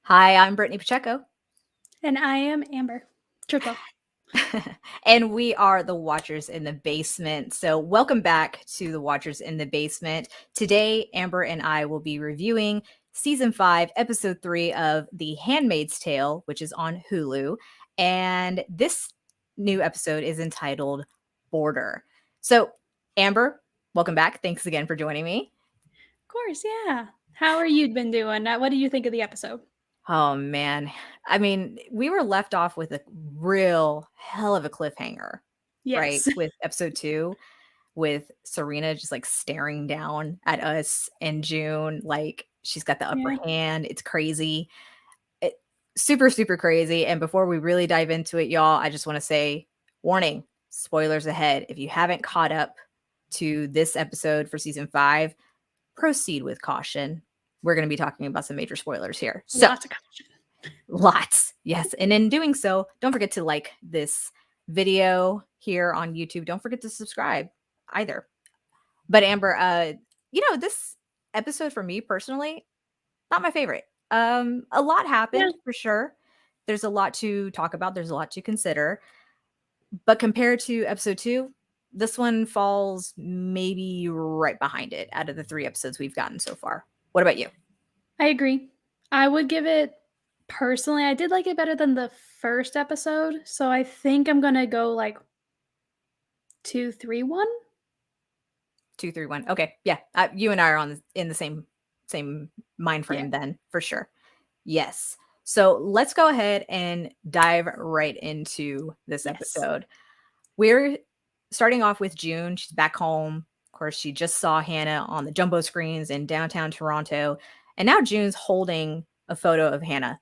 Hi, I'm Brittany Pacheco. And I am Amber. Triple. And we are the Watchers in the Basement. So, welcome back to the Watchers in the Basement. Today, Amber and I will be reviewing season 5, episode 3 of The Handmaid's Tale, which is on Hulu. And this new episode is entitled Border. So, Amber, welcome back. Thanks again for joining me. Of course, yeah. How are you been doing? What do you think of the episode? Oh man. I mean, we were left off with a real hell of a cliffhanger, right? Yes. With episode 2, with Serena just like staring down at us in June, like she's got the upper Yeah. hand. It's crazy. It, super, super crazy. And before we really dive into it, y'all, I just want to say warning, spoilers ahead. If you haven't caught up to this episode for season 5, proceed with caution. We're going to be talking about some major spoilers here. So, Lots of caution. lots. Yes. And in doing so, don't forget to like this video here on YouTube. Don't forget to subscribe either. But Amber, this episode for me personally, not my favorite. A lot happened for sure. There's a lot to talk about. There's a lot to consider. But compared to episode 2, this one falls maybe right behind it out of the 3 episodes we've gotten so far. What about you? I agree. I would give it, personally, I did like it better than the first episode. So I think I'm going to go like 2, 3, 1. 2, 3, 1. Okay. Yeah. You and I are in the same mind frame then, for sure. Yes. So let's go ahead and dive right into this episode. We're starting off with June. She's back home. Of course, she just saw Hannah on the jumbo screens in downtown Toronto. And now June's holding a photo of Hannah.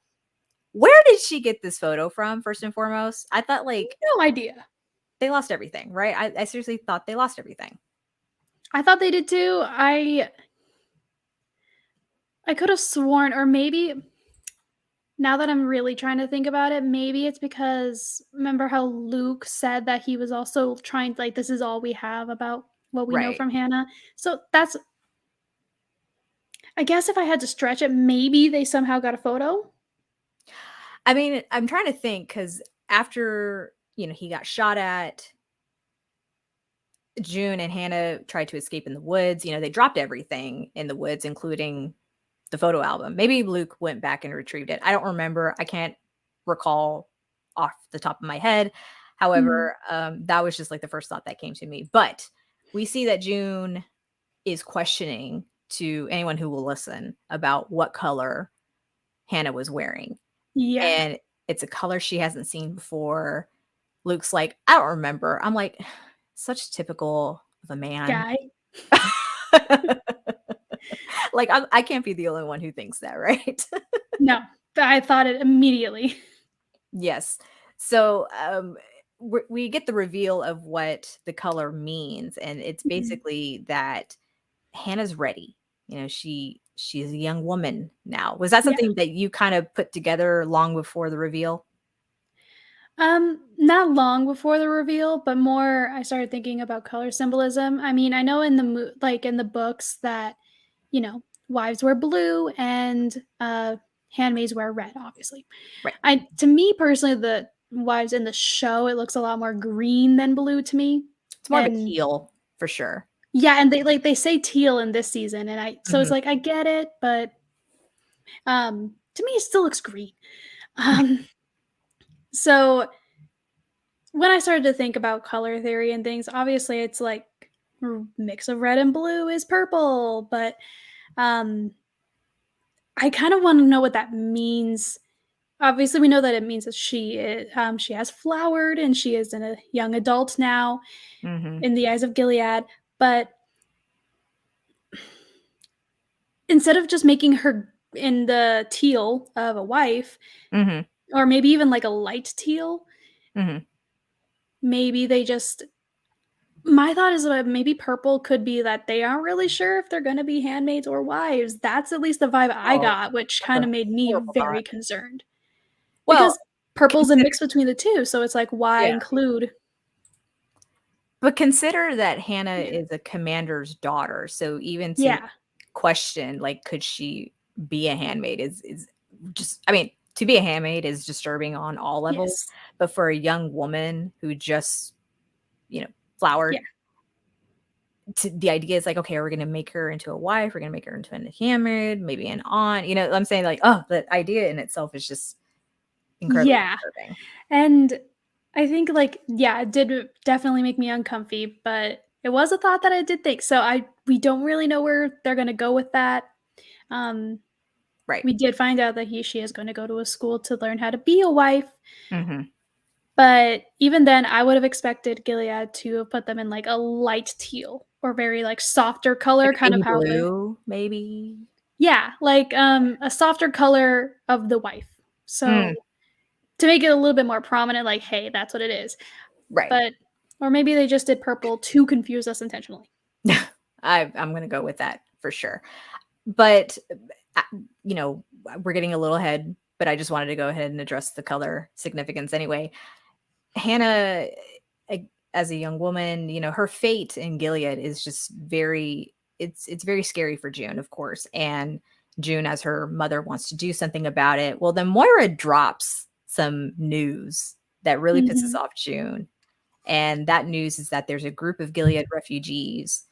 Where did she get this photo from, first and foremost? I thought no idea. They lost everything, right? I seriously thought they lost everything. I thought they did too. I could have sworn, or maybe now that I'm really trying to think about it, maybe it's because remember how Luke said that he was also trying, like, this is all we have about what we know from Hannah. So that's, I guess if I had to stretch it, maybe they somehow got a photo. I mean, I'm trying to think because after, he got shot at, June and Hannah tried to escape in the woods. They dropped everything in the woods, including the photo album. Maybe Luke went back and retrieved it. I don't remember. I can't recall off the top of my head. However, that was just like the first thought that came to me. But we see that June is questioning to anyone who will listen about what color Hannah was wearing. Yeah. And it's a color she hasn't seen before. Luke's like, I don't remember. I'm like, such typical of a man. Guy. Like, I can't be the only one who thinks that, right? No, I thought it immediately. Yes. So we get the reveal of what the color means. And it's basically that Hannah's ready. She's a young woman now. Was that something that you kind of put together long before the reveal? Not long before the reveal, but more I started thinking about color symbolism. I mean, I know in the books that, wives wear blue and handmaids wear red, obviously. Right. To me personally, the wives in the show, it looks a lot more green than blue to me. It's more of a teal for sure. Yeah, and they say teal in this season, and so it's like I get it, but to me it still looks green. So when I started to think about color theory and things, obviously it's like mix of red and blue is purple, but I kind of want to know what that means. Obviously, we know that it means that she has flowered and she is a young adult now in the eyes of Gilead. But instead of just making her in the teal of a wife, or maybe even like a light teal, maybe they just. My thought is that maybe purple could be that they aren't really sure if they're going to be handmaids or wives. That's at least the vibe I got, which kind of made me very concerned. Because purple's a mix between the two, so it's like, why include? But consider that Hannah is a commander's daughter, so even to question, like, could she be a handmaid is just, I mean, to be a handmaid is disturbing on all levels, Yes. but for a young woman who just, flowered, Yeah. the idea is like, okay, we're gonna make her into a wife, we're gonna make her into a handmaid, maybe an aunt. I'm saying like, oh, the idea in itself is just incredibly Yeah. disturbing. And I think, like, yeah, it did definitely make me uncomfy, but it was a thought that I did think. So we don't really know where they're gonna go with that. Um, Right. we did find out that she is going to go to a school to learn how to be a wife. Mm-hmm. But even then, I would have expected Gilead to have put them in like a light teal or very like softer color, Like a kind of baby how they, blue, maybe. yeah, like a softer color of the wife. Mm, So to make it a little bit more prominent, like, hey, that's what it is. right. But or maybe they just did purple to confuse us intentionally. I'm gonna go with that for sure. But uh, we're getting a little ahead, but I just wanted to go ahead and address the color significance anyway. Hannah, as a young woman, her fate in Gilead is just it's very scary for June, of course. And June, as her mother, wants to do something about it. Well, then Moira drops some news that really pisses Mm-hmm. off June. And that news is that there's a group of Gilead refugees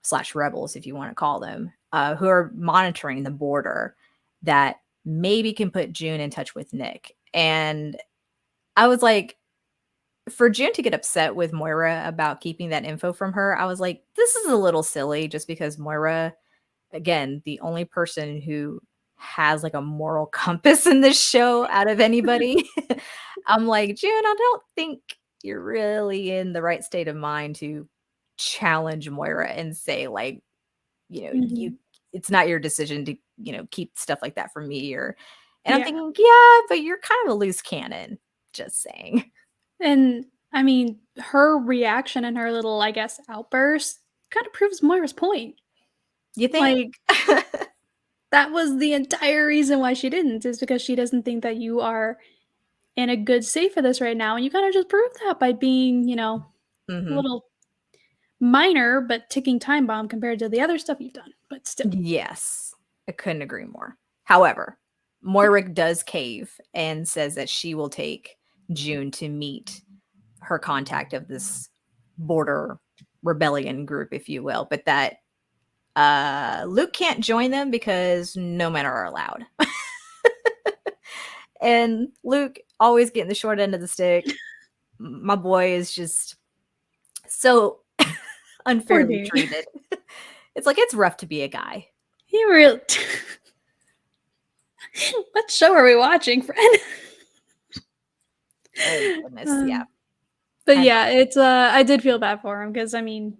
slash rebels, if you want to call them, who are monitoring the border that maybe can put June in touch with Nick. And I was like, for June to get upset with Moira about keeping that info from her, I was like, this is a little silly just because Moira, again, the only person who has like a moral compass in this show out of anybody. I'm like, June, I don't think you're really in the right state of mind to challenge Moira and say, like, Mm-hmm. it's not your decision to, keep stuff like that from me. And I'm Yeah. thinking, yeah, but you're kind of a loose cannon, just saying. And I mean, her reaction and her little, I guess, outburst kind of proves Moira's point. You think? Like, that was the entire reason why she didn't, is because she doesn't think that you are in a good state for this right now. And you kind of just proved that by being, a Hmm. little minor but ticking time bomb compared to the other stuff you've done. But still. Yes, I couldn't agree more. However, Moira does cave and says that she will take June to meet her contact of this border rebellion group, if you will, but that Luke can't join them because no men are allowed. And Luke always getting the short end of the stick. My boy is just so Poor unfairly dude. treated. It's like it's rough to be a guy. He really. What show are we watching, friend? Oh goodness, Uh, yeah. but I yeah, it's I did feel bad for him because I mean,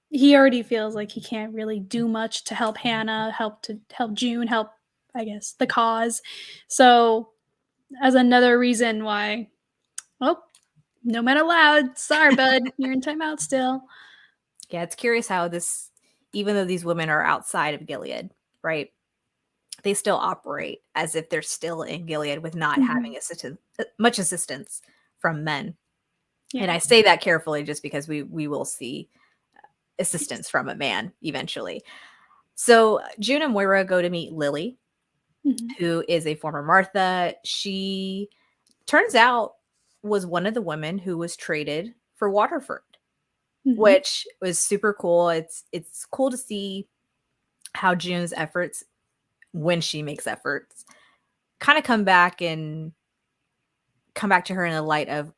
he already feels like he can't really do much to help Hannah, help June, help I guess the cause. So as another reason why, oh, no men allowed. Sorry, bud, you're in timeout still. Yeah, it's curious how this, even though these women are outside of Gilead, right? They still operate as if they're still in Gilead with not Mhm. having much assistance from men. And Yeah. I say that carefully just because we will see Yes. assistance from a man eventually. So June and Moira go to meet Lily, Mhm. who is a former Martha. She turns out was one of the women who was traded for Waterford, Mhm. which was super cool. It's cool to see how June's efforts, when she makes efforts, kind of come back to her in the light of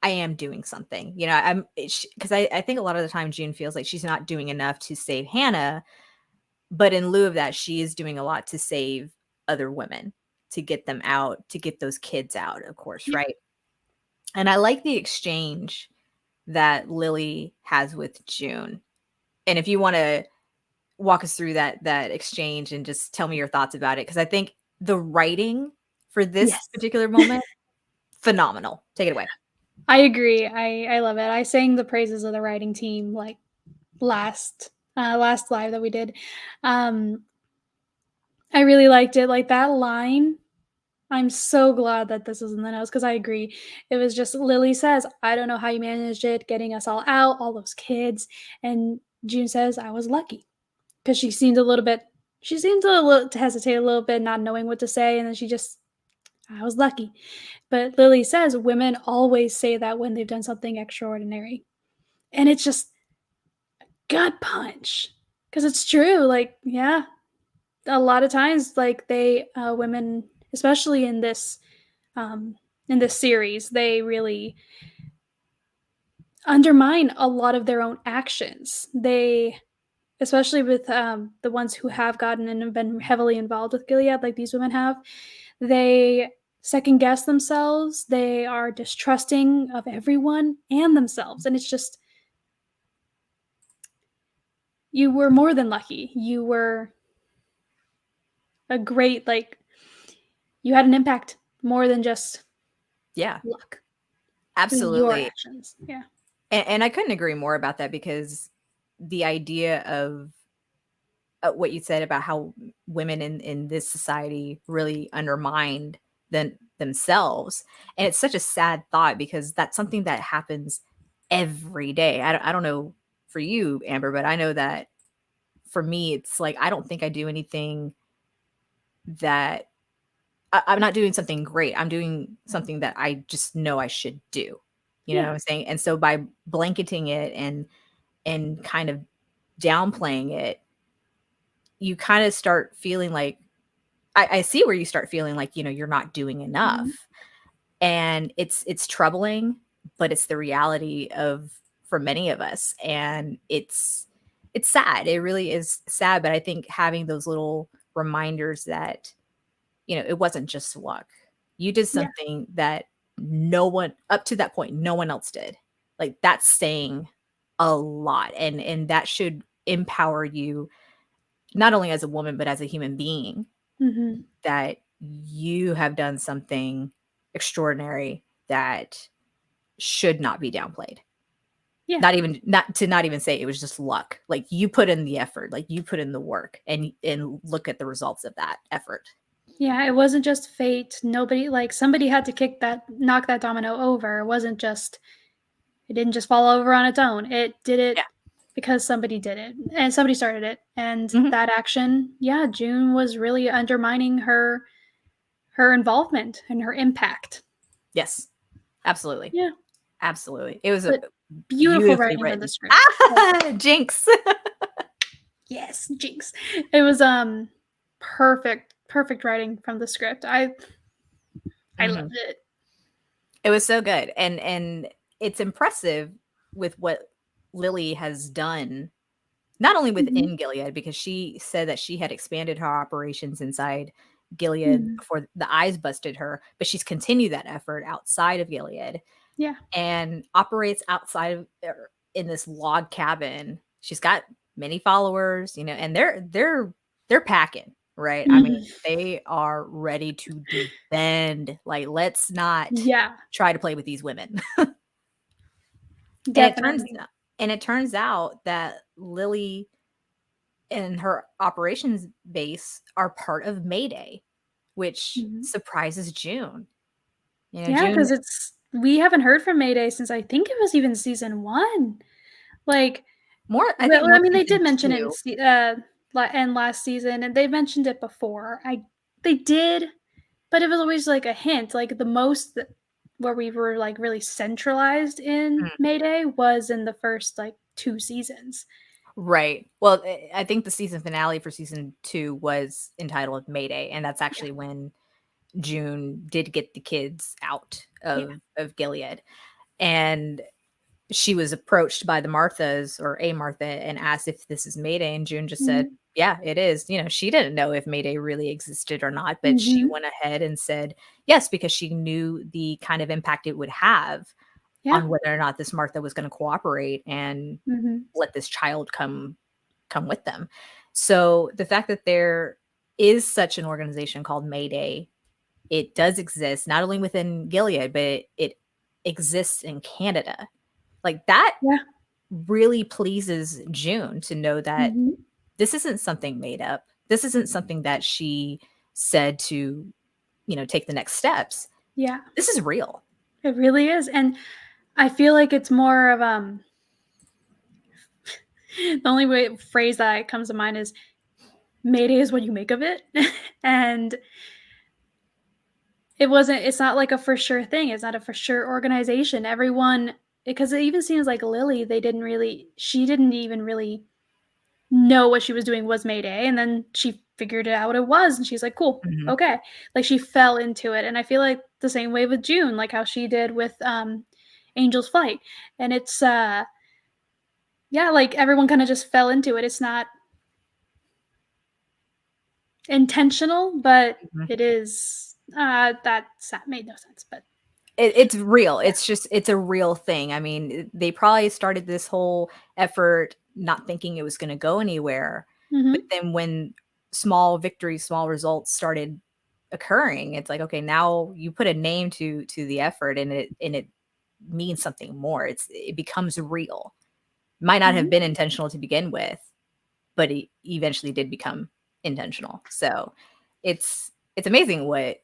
I am doing something. I'm because I think a lot of the time June feels like she's not doing enough to save Hannah, but in lieu of that, she is doing a lot to save other women, to get them out, to get those kids out, of course, Yep. right? And I like the exchange that Lily has with June. And if you want to walk us through that exchange and just tell me your thoughts about it, because I think the writing for this Yes. particular moment, phenomenal. Take it away. I agree. I love it. I sang the praises of the writing team like last live that we did. Um I really liked it. Like that line, I'm so glad that this is in the notes because I agree. It was just Lily says, I don't know how you managed it, getting us all out, all those kids. And June says, I was lucky because she seemed a little bit she seemed to hesitate a little bit, not knowing what to say, and then she just, I was lucky. But Lily says women always say that when they've done something extraordinary. And it's just gut punch. Because it's true. Like, yeah, a lot of times, like, women, especially in this series, they really undermine a lot of their own actions. They, especially with the ones who have gotten and have been heavily involved with Gilead, like these women have, they second guess themselves. They are distrusting of everyone and themselves. And it's just, you were more than lucky. You were a great, like, you had an impact more than just luck. Your Absolutely. actions. Yeah. And I couldn't agree more about that, because the idea of what you said about how women in this society really undermined themselves. And it's such a sad thought, because that's something that happens every day. I don't know for you, Amber, but I know that for me, it's like, I don't think I do anything that I'm not doing something great. I'm doing something that I just know I should do. You know what I'm saying? And so by blanketing it and kind of downplaying it, you kind of start feeling like, I see where you start feeling like, you're not doing enough. And it's troubling, but it's the reality of, for many of us. And it's sad. It really is sad. But I think having those little reminders that, it wasn't just luck. You did something that no one up to that point, no one else did. Like, that's saying a lot. And that should empower you, not only as a woman, but as a human being, that you have done something extraordinary that should not be downplayed. Yeah. Not even say it was just luck. Like, you put in the effort, like you put in the work, and look at the results of that effort. Yeah, it wasn't just fate. Nobody, like, somebody had to knock that domino over. It didn't just fall over on its own. It did it because somebody did it, and somebody started it. And that action, June was really undermining her involvement and her impact. Yes, absolutely. Yeah. Absolutely. It was But a beautiful beautifully writing written. from the script. Jinx. Yes, jinx. It was perfect writing from the script. I loved it. It was so good. And it's impressive with what Lily has done, not only within Gilead, because she said that she had expanded her operations inside Gilead before the eyes busted her, but she's continued that effort outside of Gilead. Yeah. And operates outside of, in this log cabin. She's got many followers, and they're packing, right? I mean, they are ready to defend. Like, let's not try to play with these women. Definitely. And it turns out that Lily and her operations base are part of Mayday, which surprises June. Yeah, because we haven't heard from Mayday since I think it was even season 1. Like, I mean, they did mention it in last season, and they mentioned it before. They did, but it was always like a hint. Like, the most where we were like really centralized in Mayday was in the first like 2 seasons. Right. Well, I think the season finale for season 2 was entitled Mayday, and that's actually when June did get the kids out of Gilead. And she was approached by the Marthas, or a Martha, and asked if this is Mayday, and June just said, yeah, it is. She didn't know if Mayday really existed or not, but she went ahead and said yes, because she knew the kind of impact it would have on whether or not this Martha was going to cooperate and let this child come with them. So the fact that there is such an organization called Mayday, it does exist not only within Gilead, but it exists in Canada. Like, that really pleases June to know that this isn't something made up. This isn't something that she said to, take the next steps. Yeah. This is real. It really is. And I feel like it's more of the only phrase that comes to mind is Mayday is what you make of it. And it's not like a for sure thing. It's not a for sure organization. Everyone, because it even seems like Lily, she didn't even really know what she was doing was Mayday. And then she figured out what it was. And she's like, cool, Mhm. okay. Like she fell into it. And I feel like the same way with June, like how she did with Angel's Flight. And it's, yeah, like everyone kind of just fell into it. It's not intentional, but Mhm. it is, that made no sense. But It's real. yeah. It's a real thing. I mean, they probably started this whole effort not thinking it was going to go anywhere. But Mm-hmm. then when small victories, small results started occurring, it's like, okay, now you put a name to the effort, and it means something more. It becomes real. Might not have Mm-hmm. been intentional to begin with, but it eventually did become intentional. So it's amazing what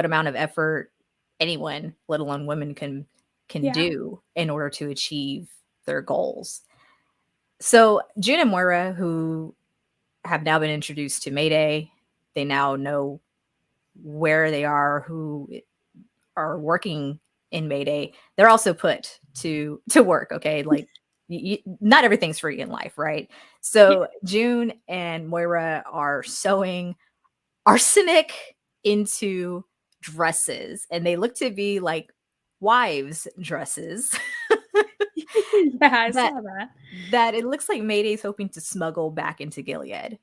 amount of effort anyone, let alone women, can Yeah. do in order to achieve their goals. So June and Moira, who have now been introduced to Mayday, they now know where they are, who are working in Mayday. They're also put to work. Okay, like not everything's free in life, right? Yeah. So June and Moira are sewing arsenic into dresses, and they look to be like wives' dresses Yeah, I that saw that. that it looks like Mayday's hoping to smuggle back into Gilead.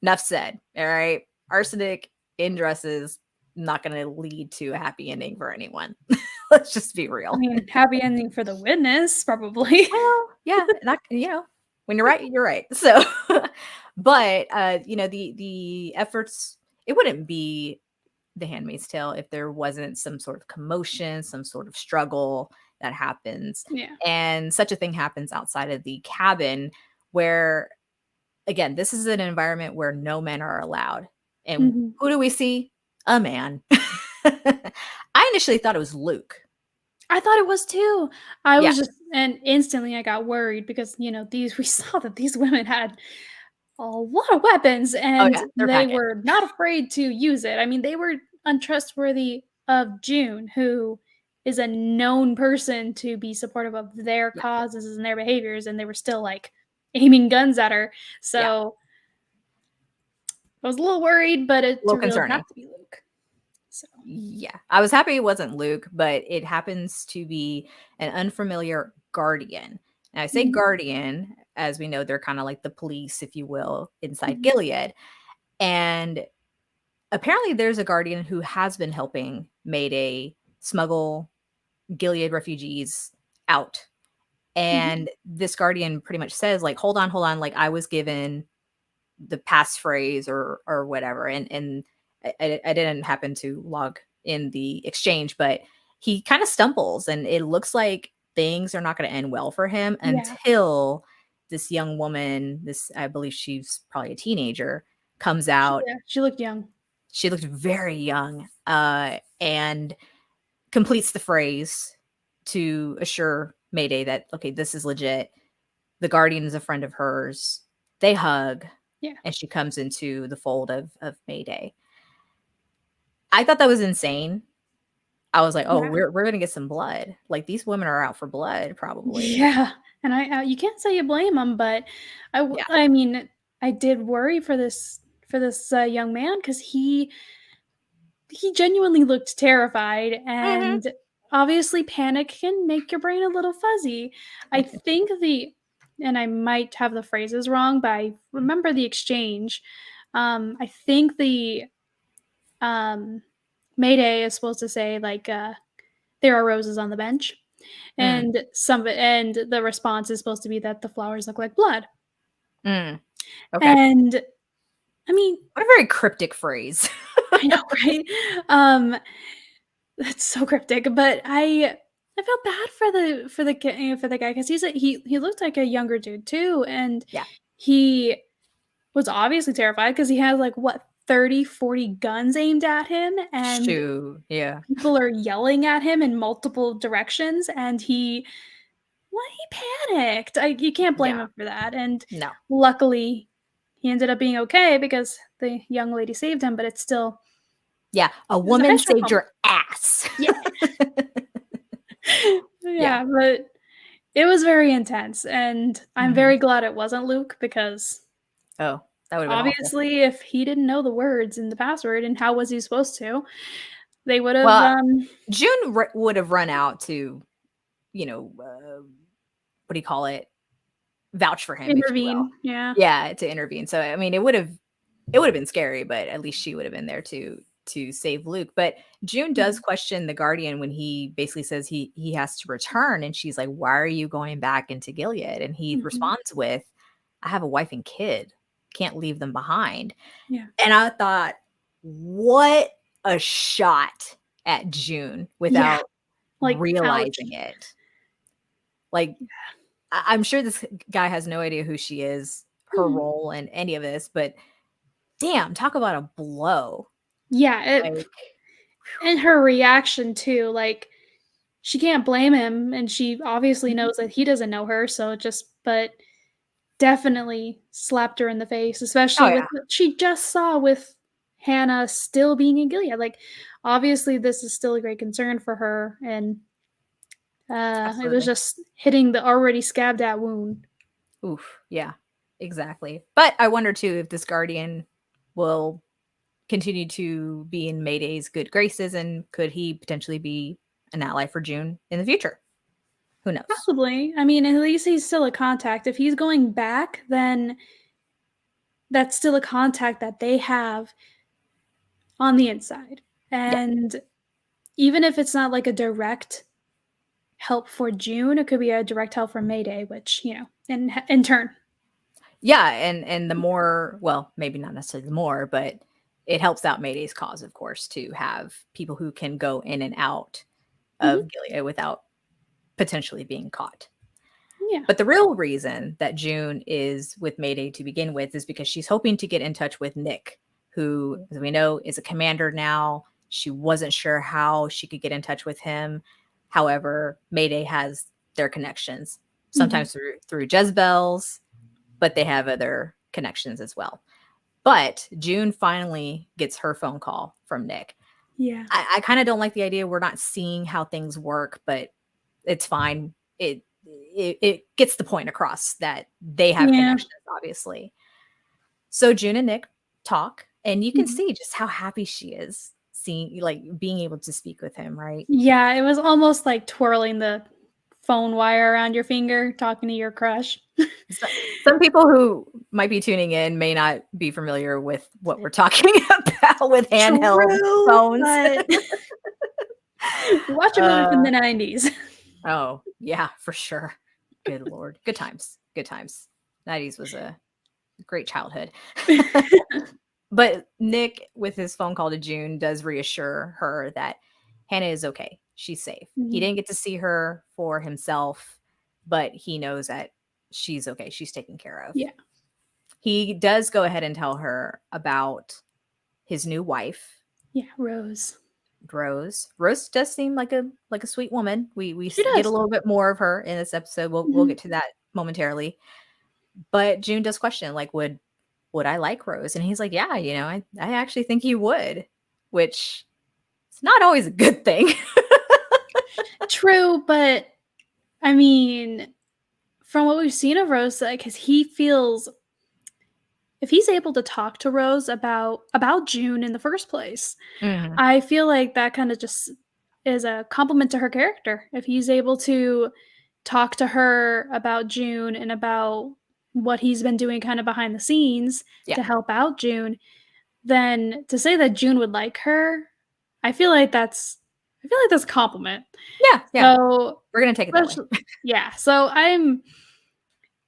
Enough said. All right, arsenic in dresses, not going to lead to a happy ending for anyone. Let's just be I real. mean, happy ending for the witness, probably. Well, yeah, not when you're right, you're right. So, but the efforts, it wouldn't be The Handmaid's Tale if there wasn't some sort of commotion, some sort of struggle that happens. Yeah. And such a thing happens outside of the cabin where, again, this is an environment where no men are allowed. And Mhm. who do we see? A man. I initially thought it was Luke. I thought it was too. I Yeah. was just and instantly I got worried because, these we saw that these women had a lot of weapons Oh, and yeah. They're they packing. were not afraid to use it. I mean, they were untrustworthy of June, who is a known person to be supportive of their Yeah. causes and their behaviors, and they were still like aiming guns at her. Yeah. So I was a little worried, but A it little revealed concerning. not to be Luke. So Yeah. I was happy it wasn't Luke, but it happens to be an unfamiliar guardian. And I say mhm, guardian, as we know, they're kind of like the police, if you will, inside mhm, Gilead. And apparently there's a guardian who has been helping Mayday smuggle Gilead refugees out. mhm. And this guardian pretty much says, like, hold on, like I was given the passphrase or whatever. And I didn't happen to log in the exchange, but he kind of stumbles, and it looks like things are not going to end well for him Yeah. until this young woman, this I believe she's probably a teenager, comes out. Yeah, she looked young. She looked very young, and completes the phrase to assure Mayday that, okay, this is legit. The guardian is a friend of hers. They hug, Yeah. and she comes into the fold of Mayday. I thought that was insane. I was like, "Oh, Yeah. we're gonna get some blood. Like, these women are out for blood, probably." Yeah, and you can't say you blame him, but Yeah. I mean, I did worry for this young man because he genuinely looked terrified, Mhm. and obviously panic can make your brain a little fuzzy. I think and I might have the phrases wrong, but I remember the exchange. I think the um, Mayday is supposed to say like, "There are roses on the bench." Mm, And the response is supposed to be that the flowers look like blood. mm, okay. And I mean, What a very cryptic phrase. I know, right? Um, that's so cryptic, but I felt bad for the guy because he looked like a younger dude too, and Yeah. he was obviously terrified because he had like what 30, 40 guns aimed at him, and Shoot, yeah. people are yelling at him in multiple directions, and he panicked. You can't blame Yeah. him for that, and No. luckily he ended up being okay because the young lady saved him, but it's still Yeah, a it was a woman high stress saved moment. your ass. Yeah. Yeah. Yeah, but it was very intense, and I'm Mhm. very glad it wasn't Luke because Oh, that would have been awful. obviously if he didn't know the words and the password and how was he supposed to, they would have Well, June would have run out to, you know, what do you call it? Vouch for him, if you will. intervened. Yeah. Yeah, to intervene. So, I mean, it would have been scary, but at least she would have been there to save Luke. But June does Mhm. question the Guardian when he basically says he has to return, and she's like, "Why are you going back into Gilead?" And he Mhm. responds with, "I have a wife and kid. Can't leave them behind." Yeah. And I thought, what a shot at June Yeah. without Like, ouch. realizing it. Like, I'm sure this guy has no idea who she is, her Mhm. role in any of this, but damn, talk about a blow. Yeah, Like, and her reaction too, like, she can't blame him, and she obviously mhm. knows that he doesn't know her, so but definitely slapped her in the face, Oh, especially with yeah, what she just saw with Hannah still being in Gilead. Like, obviously, this is still a great concern for her, and it was absolutely. just hitting the already scabbed at wound. Oof, yeah, exactly. But I wonder too if this Guardian will continue to be in Mayday's good graces, and could he potentially be an ally for June in the future? Who knows? Possibly. I mean, at least he's still a contact. If he's going back, then that's still a contact that they have on the inside. Yeah. And even if it's not like a direct help for June, it could be a direct help for Mayday, which, in turn. Yeah, and the more, well, maybe not necessarily the more, but it helps out Mayday's cause, of course, to have people who can go in and out Mhm. of Gilead without potentially being caught. Yeah. But the real reason that June is with Mayday to begin with is because she's hoping to get in touch with Nick, who, as we know, is a commander now. She wasn't sure how she could get in touch with him. However, Mayday has their connections, Mhm. sometimes through Jezebel's, but they have other connections as well. But June finally gets her phone call from Nick. Yeah. I kind of don't like the idea we're not seeing how things work, but it's fine. It gets the point across that they have Yeah. connections, obviously. So June and Nick talk, and you can Mhm. see just how happy she is seeing, like, being able to speak with him, right? Yeah, it was almost like twirling the phone wire around your finger, talking to your crush. So, some people who might be tuning in may not be familiar with what we're talking about with handheld True, phones. but watch a movie from uh, the 90s. oh, yeah, for sure. Good Lord. Good times. Good times. 90s was a great childhood. But Nick, with his phone call to June, does reassure her that Hannah is okay. She's safe. He Mhm. didn't get to see her for himself, but he knows that she's okay. She's taken care of. Yeah. He does go ahead and tell her about his new wife, Yeah, Rose. Rose. Rose does seem like a sweet woman. We She get a does. little bit more of her in this episode. We'll Mhm. get to that momentarily. But June does question, like, would I like Rose? And he's like, yeah, I actually think he would, which it's not always a good thing. True, but I mean, from what we've seen of Rose, like, 'cause he feels if he's able to talk to Rose about June in the first place, Mhm. I feel like that kinda just is a compliment to her character. If he's able to talk to her about June and about what he's been doing kinda behind the scenes Yeah. to help out June, then to say that June would like her, I feel like that's a compliment. Yeah, yeah. So, We're gonna take it that way. especially yeah, so I'm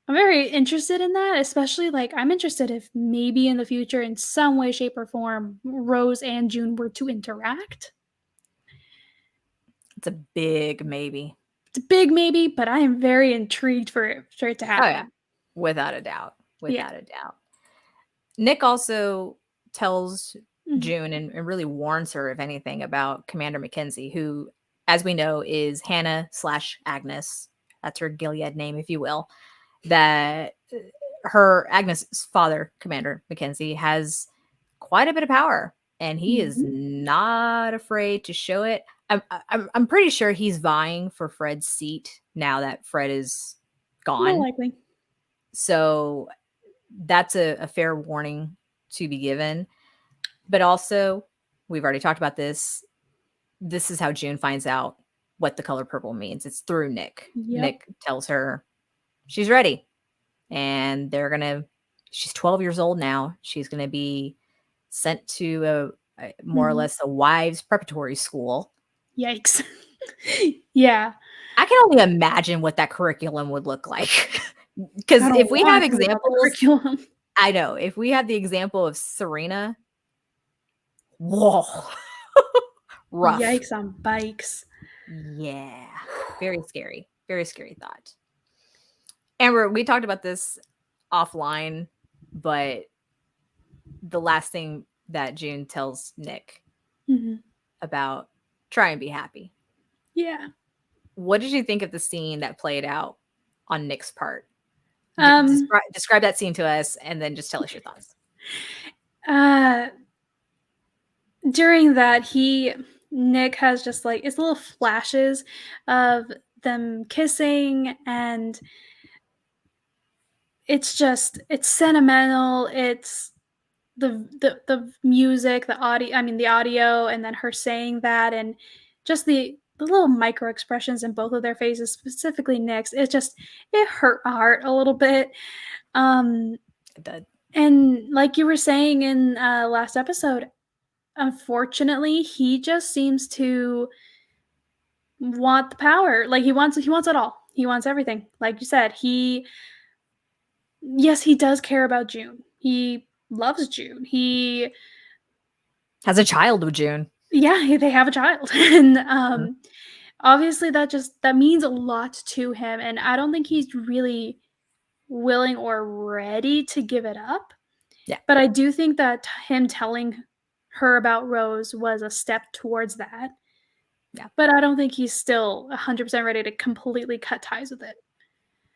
very interested in that, especially, like, I'm interested if maybe in the future, in some way, shape, or form, Rose and June were to interact. It's a big maybe. It's a big maybe, but I am very intrigued for it to Oh, yeah. happen. Without a doubt. Yeah. Without a doubt. Nick also tells Mhm. June and really warns her, if anything, about Commander Mackenzie, who, as we know, is Hannah slash Agnes. That's her Gilead name, if you will. That Agnes's father, Commander Mackenzie, has quite a bit of power, and he is not afraid to show it. I'm pretty sure he's vying for Fred's seat now that Fred is More gone. likely. So that's a fair warning to be given. But also, we've already talked about this. This is how June finds out what the color purple means. It's through Nick. Yep. Nick tells her she's ready. And she's 12 years old now. She's going to be sent to a more or less a wives preparatory school. Yikes. Yeah. I can only imagine what that curriculum would look like. Because if we have examples, I know, if we have the example of Serena, whoa, rough. Yikes on bikes. Yeah, very scary thought. Amber, we talked about this offline, but the last thing that June tells Nick about try and be happy. Yeah. What did you think of the scene that played out on Nick's part? Describe that scene to us, and then just tell us your thoughts. During that, Nick has just like it's little flashes of them kissing, and it's sentimental. It's the music, the audio, and then her saying that, and just the little micro expressions in both of their faces, specifically Nick's. It hurt my heart a little bit. It did. And like you were saying in last episode, unfortunately, he just seems to want the power. Like he wants it all. He wants everything. Like you said, he does care about June. He loves June. He has a child with June. Yeah, they have a child. And obviously that means a lot to him, and I don't think he's really willing or ready to give it up. Yeah. But I do think that him telling her about Rose was a step towards that. Yeah. But I don't think he's still 100% ready to completely cut ties with it.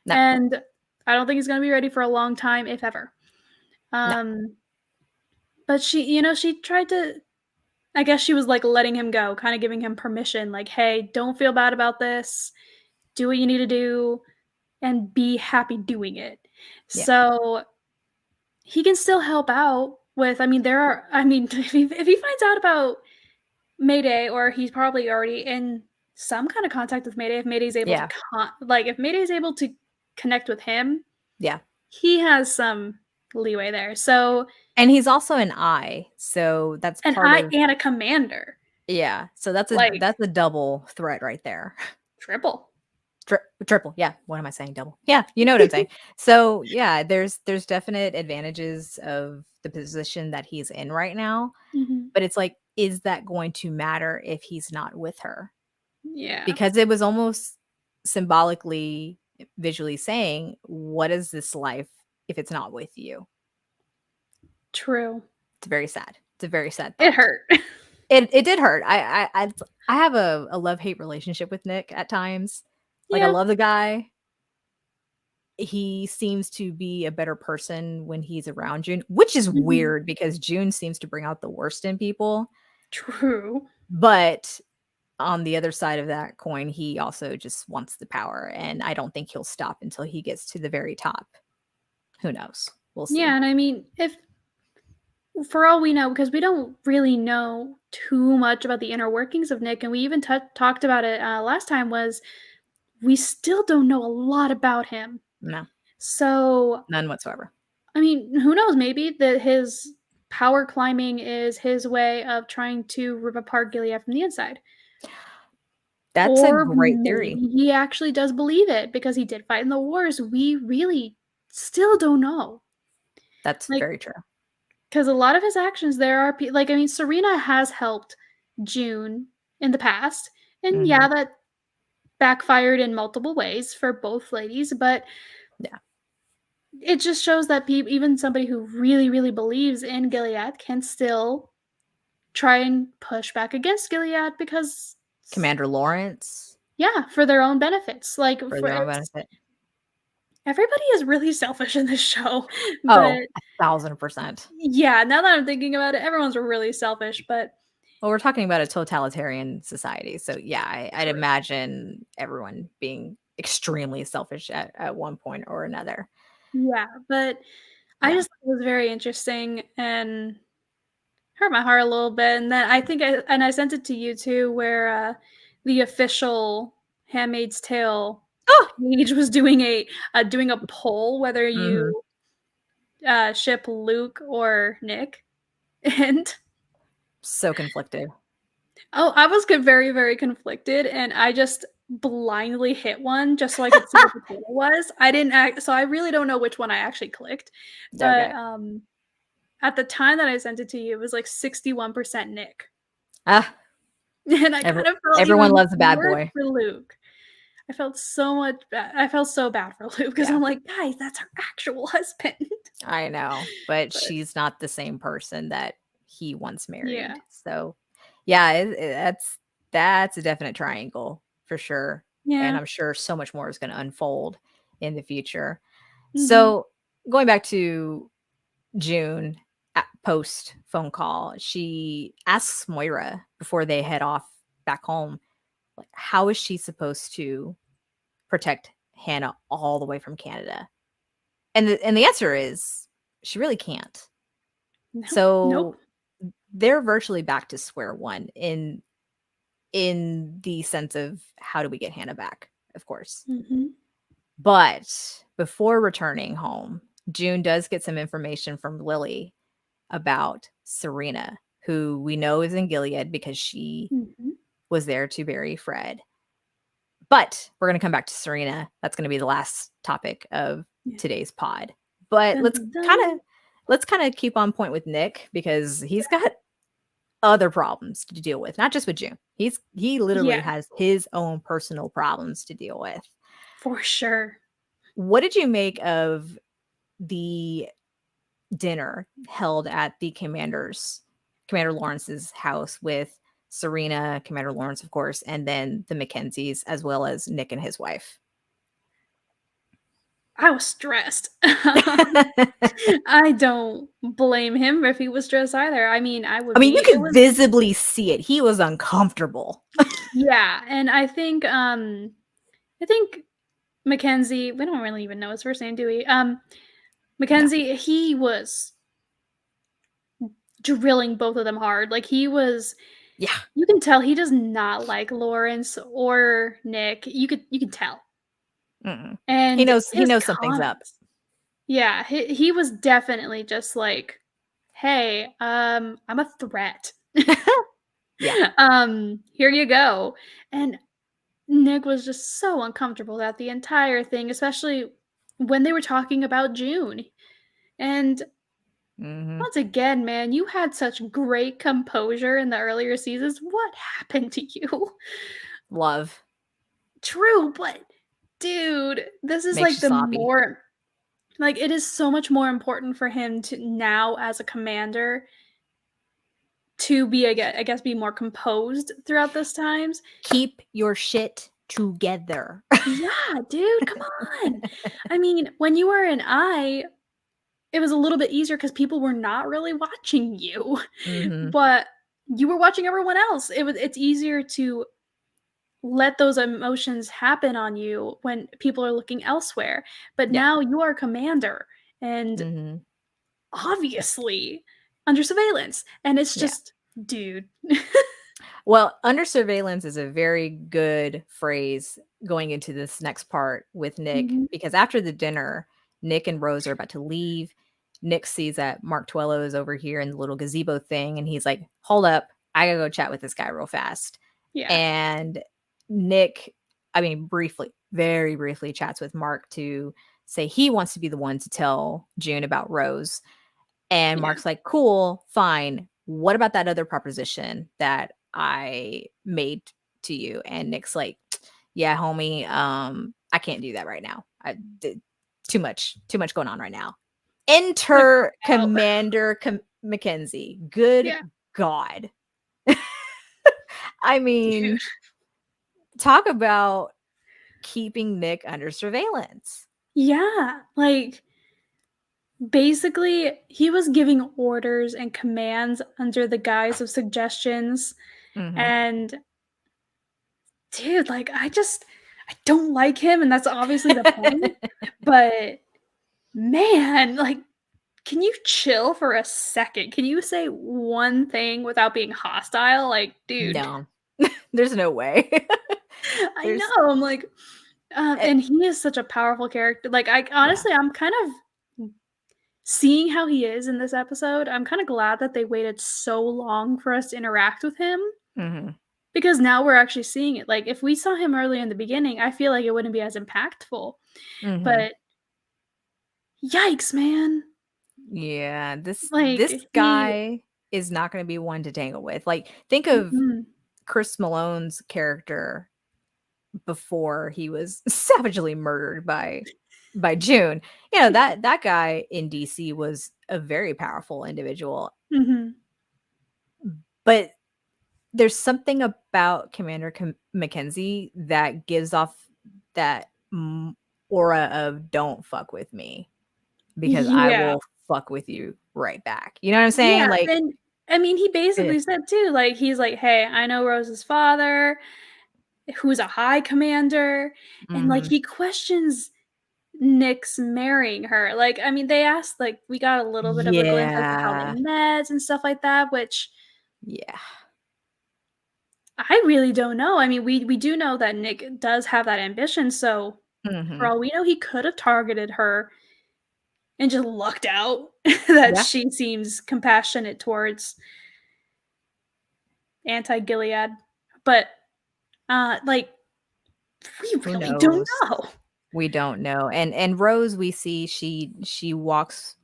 No. And I don't think he's going to be ready for a long time, if ever. No. But she tried to, I guess she was like letting him go, kind of giving him permission, like, hey, don't feel bad about this. Do what you need to do and be happy doing it. Yeah. So he can still help out with, if he finds out about Mayday, or he's probably already in some kind of contact with Mayday, if Mayday's able to if Mayday's able to connect with him, he has some leeway there. So, and he's also an eye, so that's and a commander. Yeah, so that's a double threat right there. Triple. Triple. Yeah. What am I saying? Double. Yeah. You know what I'm saying. So yeah, there's definite advantages of the position that he's in right now. But it's like, is that going to matter if he's not with her? Yeah. Because it was almost symbolically, visually saying, what is this life if it's not with you? True. It's very sad. It's a very sad thought. It hurt. It did hurt. I have a love-hate relationship with Nick at times. Like, I love the guy. He seems to be a better person when he's around June, which is weird because June seems to bring out the worst in people. True. But on the other side of that coin, he also just wants the power. And I don't think he'll stop until he gets to the very top. Who knows? We'll see. Yeah, and I mean, for all we know, because we don't really know too much about the inner workings of Nick, and we even talked about it last time, was we still don't know a lot about him. No. So none whatsoever. I mean, who knows? Maybe that his power climbing is his way of trying to rip apart Gilead from the inside. That's a great theory. He actually does believe it because he did fight in the wars. We really still don't know. That's very true. Because a lot of his actions, there are Serena has helped June in the past, and that backfired in multiple ways for both ladies, but it just shows that even somebody who really, really believes in Gilead can still try and push back against Gilead because Commander Lawrence. Yeah, for their own benefits. For their own benefit. everybody is really selfish in this show. Oh, But 1,000%. yeah, now that I'm thinking about it, everyone's really selfish, but Well, we're talking about a totalitarian society, so yeah, I'd true. imagine everyone being extremely selfish at one point or another. Yeah, but I Yeah. just thought it was very interesting and hurt my heart a little bit, and then I sent it to you too, where, the official Handmaid's Tale Oh! page was doing a poll whether Mhm. you, ship Luke or Nick, and So conflicted. oh, I was very, very conflicted, and I just blindly hit one just so I could see what the total was. I didn't act so I really don't know which one I actually clicked, but, Okay. at the time that I sent it to you, it was, like, 61% Nick, Ah, and I every kind of felt everyone even loves a bad worse boy. for Luke. I felt so bad for Luke because 'cause Yeah, I'm like, "Guys, that's her actual husband." I know, but But she's not the same person that he once yeah. married. So, yeah, that's a definite triangle for sure, and Yeah. I'm sure so much more is gonna unfold in the future. Mhm. So, going back to June at post phone call, she asks Moira before they head off back home, like, how is she supposed to protect Hannah all the way from Canada? And the answer is she really can't. Nope. Nope. So they're virtually back to square one in the sense of how do we get Hannah back, of course. Mhm. But before returning home, June does get some information from Lily about Serena, who we know is in Gilead because she Mhm. was there to bury Fred. But we're going to come back to Serena. That's going to be the last topic of Yeah. today's pod. But Dun, let's dun, kind of dun. let's kind of keep on point with Nick because he's got other problems to deal with, not just with June. He literally Yeah, has his own personal problems to deal with. for sure. What did you make of the dinner held at the Commander Lawrence's house with Serena, Commander Lawrence, of course, and then the Mackenzies, as well as Nick and his wife? I was stressed. I don't blame him if he was stressed either. I mean, I I would mean, you be. It could was visibly see it. He was uncomfortable. yeah, and I think Mackenzie we don't really even know his first name, do we? No. Mackenzie, he was drilling both of them hard. Like, he was Yeah. you can tell he does not like Lawrence or Nick. You can tell. Mm-mm. He And knows he his knows something's up. comments yeah, he was definitely just like, "Hey, I'm a threat. Yeah. Here you go." And Nick was just so uncomfortable about the entire thing, especially when they were talking about June. And Mhm. once again, man, you had such great composure in the earlier seasons. What happened to you? Love True, but dude, this is makes like you the sloppy. more like it is so much more important for him to now as a commander to be I guess be more composed throughout those times. Keep your shit together. Yeah, dude, come on. I mean, when you were an eye, it was a little bit easier because people were not really watching you, Mhm. but you were watching everyone else. It's easier to let those emotions happen on you when people are looking elsewhere. But Yeah. now you are commander and Mhm. obviously under surveillance. And it's Yeah. just, dude. Well, under surveillance is a very good phrase going into this next part with Nick Mhm. because after the dinner, Nick and Rose are about to leave. Nick sees that Mark Twello is over here in the little gazebo thing, and he's like, "Hold up, I gotta go chat with this guy real fast." Yeah. And Nick, I mean, briefly, very briefly, chats with Mark to say he wants to be the one to tell June about Rose. And Yeah. Mark's like, "Cool, fine. What about that other proposition that I made to you?" And Nick's like, "Yeah, homie, I can't do that right now. Too much going on right now." Gonna Enter cry out. Commander Mackenzie. Good Yeah. God. I Dude. mean, talk about keeping Nick under surveillance. Yeah, like, basically, he was giving orders and commands under the guise of suggestions, Mhm. and dude, like, I don't like him, and that's obviously the point, but man, like, can you chill for a second? Can you say one thing without being hostile? Like, dude, No. There's no way. I There's know, I'm like, eh and he is such a powerful character. Like, I yeah. honestly, I'm kind of seeing how he is in this episode. I'm kind of glad that they waited so long for us to interact with him Mhm. because now we're actually seeing it. Like, if we saw him early in the beginning, I feel like it wouldn't be as impactful. Mhm. But yikes, man! Yeah, this Like he, guy is not gonna be one to tangle with. Like, think of mm-mm, Chris Malone's character before he was savagely murdered by June. You know, that guy in DC was a very powerful individual, mhm. but there's something about Commander Mackenzie that gives off that aura of "Don't fuck with me because I Yeah. will fuck with you right back." You know what I'm saying? Yeah, Like, and I mean, he eh, basically said too, like, he's like, "Hey, I know Rose's father, who's a high commander," and, like, mhm. he questions Nick's marrying her. Like, I mean, they asked, like, we got a little bit of a glimpse as to how they Yeah, met and stuff like that, which yeah. I really don't know. I mean, we do know that Nick does have that ambition, so for Mhm. all we know, he could have targeted her and just lucked out that Yeah, she seems compassionate towards anti-Gilead. But, like, we who really don't knows? know. We don't know, and Rose, we see she walks,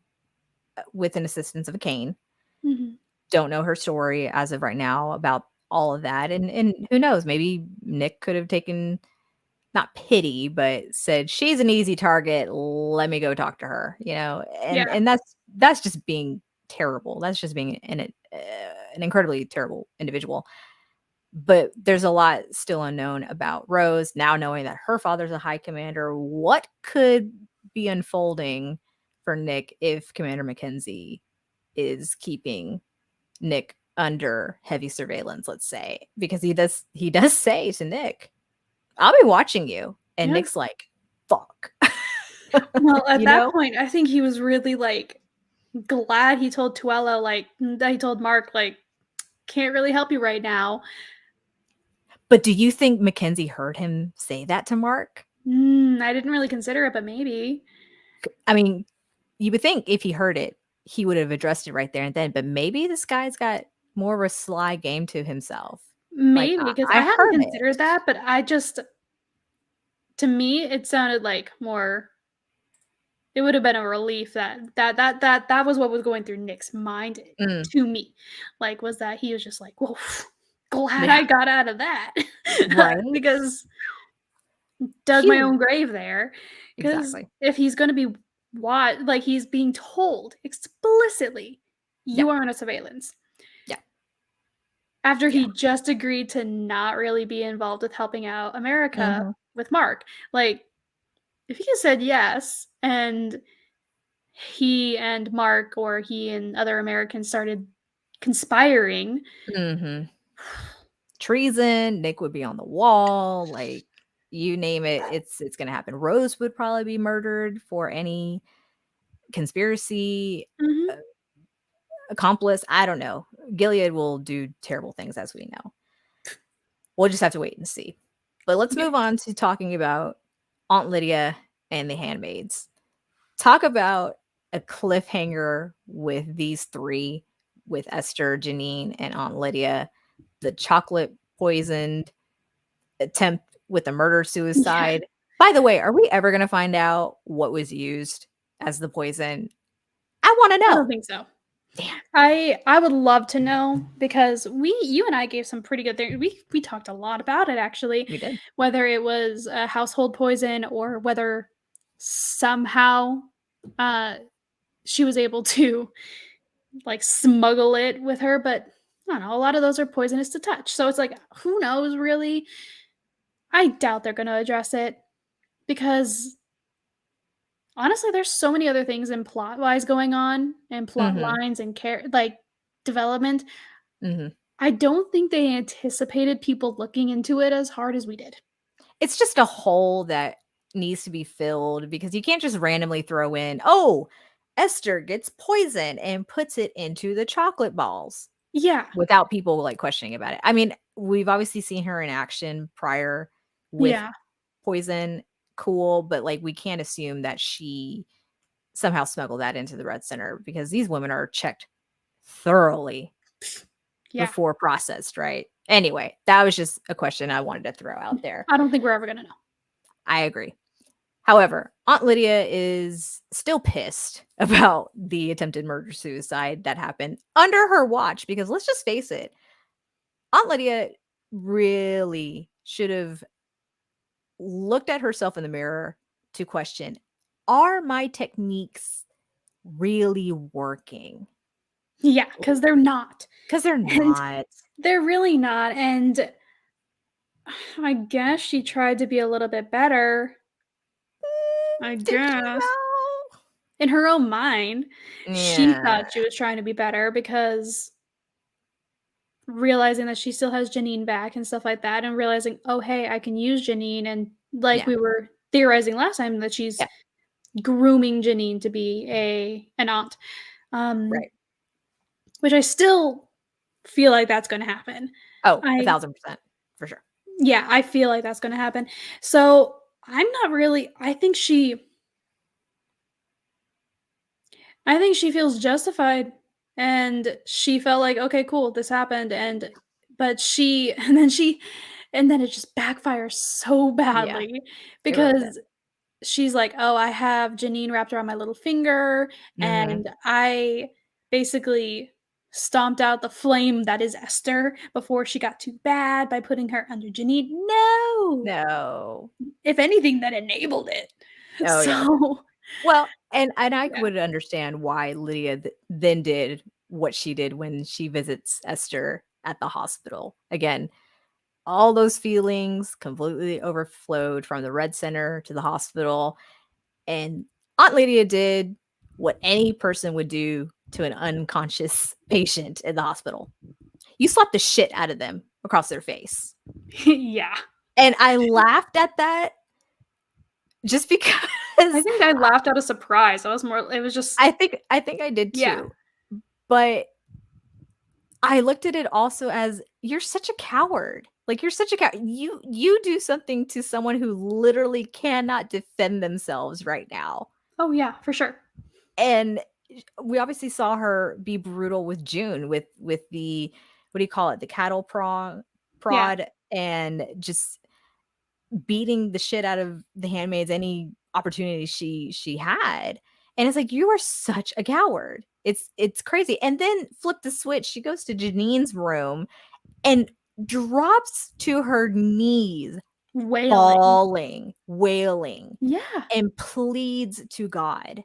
with an assistance of a cane. Mhm. Don't know her story as of right now about all of that, and who knows, maybe Nick could have taken not pity, but said, "She's an easy target, let me go talk to her," you know, Yeah. and that's just being terrible, that's just being an incredibly terrible individual, but there's a lot still unknown about Rose, now knowing that her father's a high commander, what could be unfolding for Nick if Commander Mackenzie is keeping Nick under heavy surveillance, let's say, because he does say to Nick, "I'll be watching you." And Yeah. Nick's like, "Fuck." Well, at You that know? point, I think he was really, like, glad he told Tuello, like, that he told Mark, like, "Can't really help you right now." But do you think Mackenzie heard him say that to Mark? I didn't really consider it, but maybe. I mean, you would think if he heard it, he would have addressed it right there and then, but maybe this guy's got more of a sly game to himself. Like, Maybe, "I 'cause I I hadn't heard considered it." that, but I just to me, it sounded like more it would have been a relief that was what was going through Nick's mind Mm, to me. Like, was that he was just like, "Well, glad yeah, I got out of that." right? Because dug He my own grave there. Because exactly. if he's gonna be like, he's being told explicitly, Yeah, "You are under surveillance." yeah, After yeah. he just agreed to not really be involved with helping out America Mhm, with Mark. Like, if he had said yes, and he and Mark or he and other Americans started conspiring. mhm. Treason, Nick would be on the wall, like, you name it, it's gonna happen. Rose would probably be murdered for any conspiracy, Mhm. uh, accomplice, I don't know. Gilead will do terrible things as we know. We'll just have to wait and see. But let's Yeah. move on to talking about Aunt Lydia and the Handmaids. Talk about a cliffhanger with these 3, with Esther, Janine, and Aunt Lydia. The chocolate poisoned attempt with the Yeah. murder-suicide. By the way, are we ever gonna find out what was used as the poison? I wanna I don't know. think so. Damn, I would love to know because you and I gave some pretty good things. We talked a lot about it actually, we did. whether it was a household poison or whether somehow uh she was able to like smuggle it with her, but I don't know, a lot of those are poisonous to touch. So it's like who knows really? I doubt they're going to address it because honestly, there's so many other things in plot-wise going on, and plot Mhm. lines and like, development. Mhm. I don't think they anticipated people looking into it as hard as we did. It's just a hole that needs to be filled because you can't just randomly throw in, "Oh, Esther gets poison and puts it into the chocolate balls," Yeah, without people, like, questioning about it. I mean, we've obviously seen her in action prior with yeah, poison, cool, but, like, we can't assume that she somehow smuggled that into the Red Center because these women are checked thoroughly yeah. before processed, right? Anyway, that was just a question I wanted to throw out there. I don't think we're ever gonna know. I agree. However, Aunt Lydia is still pissed about the attempted murder-suicide that happened under her watch because let's just face it, Aunt Lydia really should have looked at herself in the mirror to question, "Are my techniques really working?" Yeah, because 'cause they're not, Because 'Cause they're and not. they're really not, and I guess she tried to be a little bit better, I Did she guess. though? In her own mind, she Yeah, thought she was trying to be better because realizing that she still has Janine back and stuff like that, and realizing, "Oh, hey, I can use Janine," and like yeah, we were theorizing last time that she's yeah, grooming Janine to be an aunt, um, right. which I still feel like that's gonna happen. Oh, I 1,000% for sure. Yeah, I feel like that's gonna happen. So, I'm not really I think she feels justified, and she felt like, "Okay, cool, this happened," but she and then it just backfires so Yeah, badly it really did. because she's like, "Oh, I have Janine wrapped around my little finger, Mhm. and I basically stomped out the flame that is Esther before she got too bad by putting her under Janine." No! No. If anything, that enabled it. Oh, yeah. So, Well, and I yeah. would understand why Lydia then did what she did when she visits Esther at the hospital. Again, all those feelings completely overflowed from the Red Center to the hospital, and Aunt Lydia did what any person would do to an unconscious patient in the hospital. You slapped the shit out of them across their face. Yeah. And I laughed at that just I because think I laughed out of surprise. It was just I think I did yeah. too. But I looked at it also as you're such a coward. Like you're such a coward. You do something to someone who literally cannot defend themselves right now. Oh, yeah, for sure. And we obviously saw her be brutal with June with the what do you call it? The cattle Yeah. prod and just beating the shit out of the handmaids any opportunity she had. And it's like you are such a coward. It's crazy. And then flip the switch. She goes to Janine's room and drops to her knees, Wailing. bawling, wailing, Yeah. and pleads to God,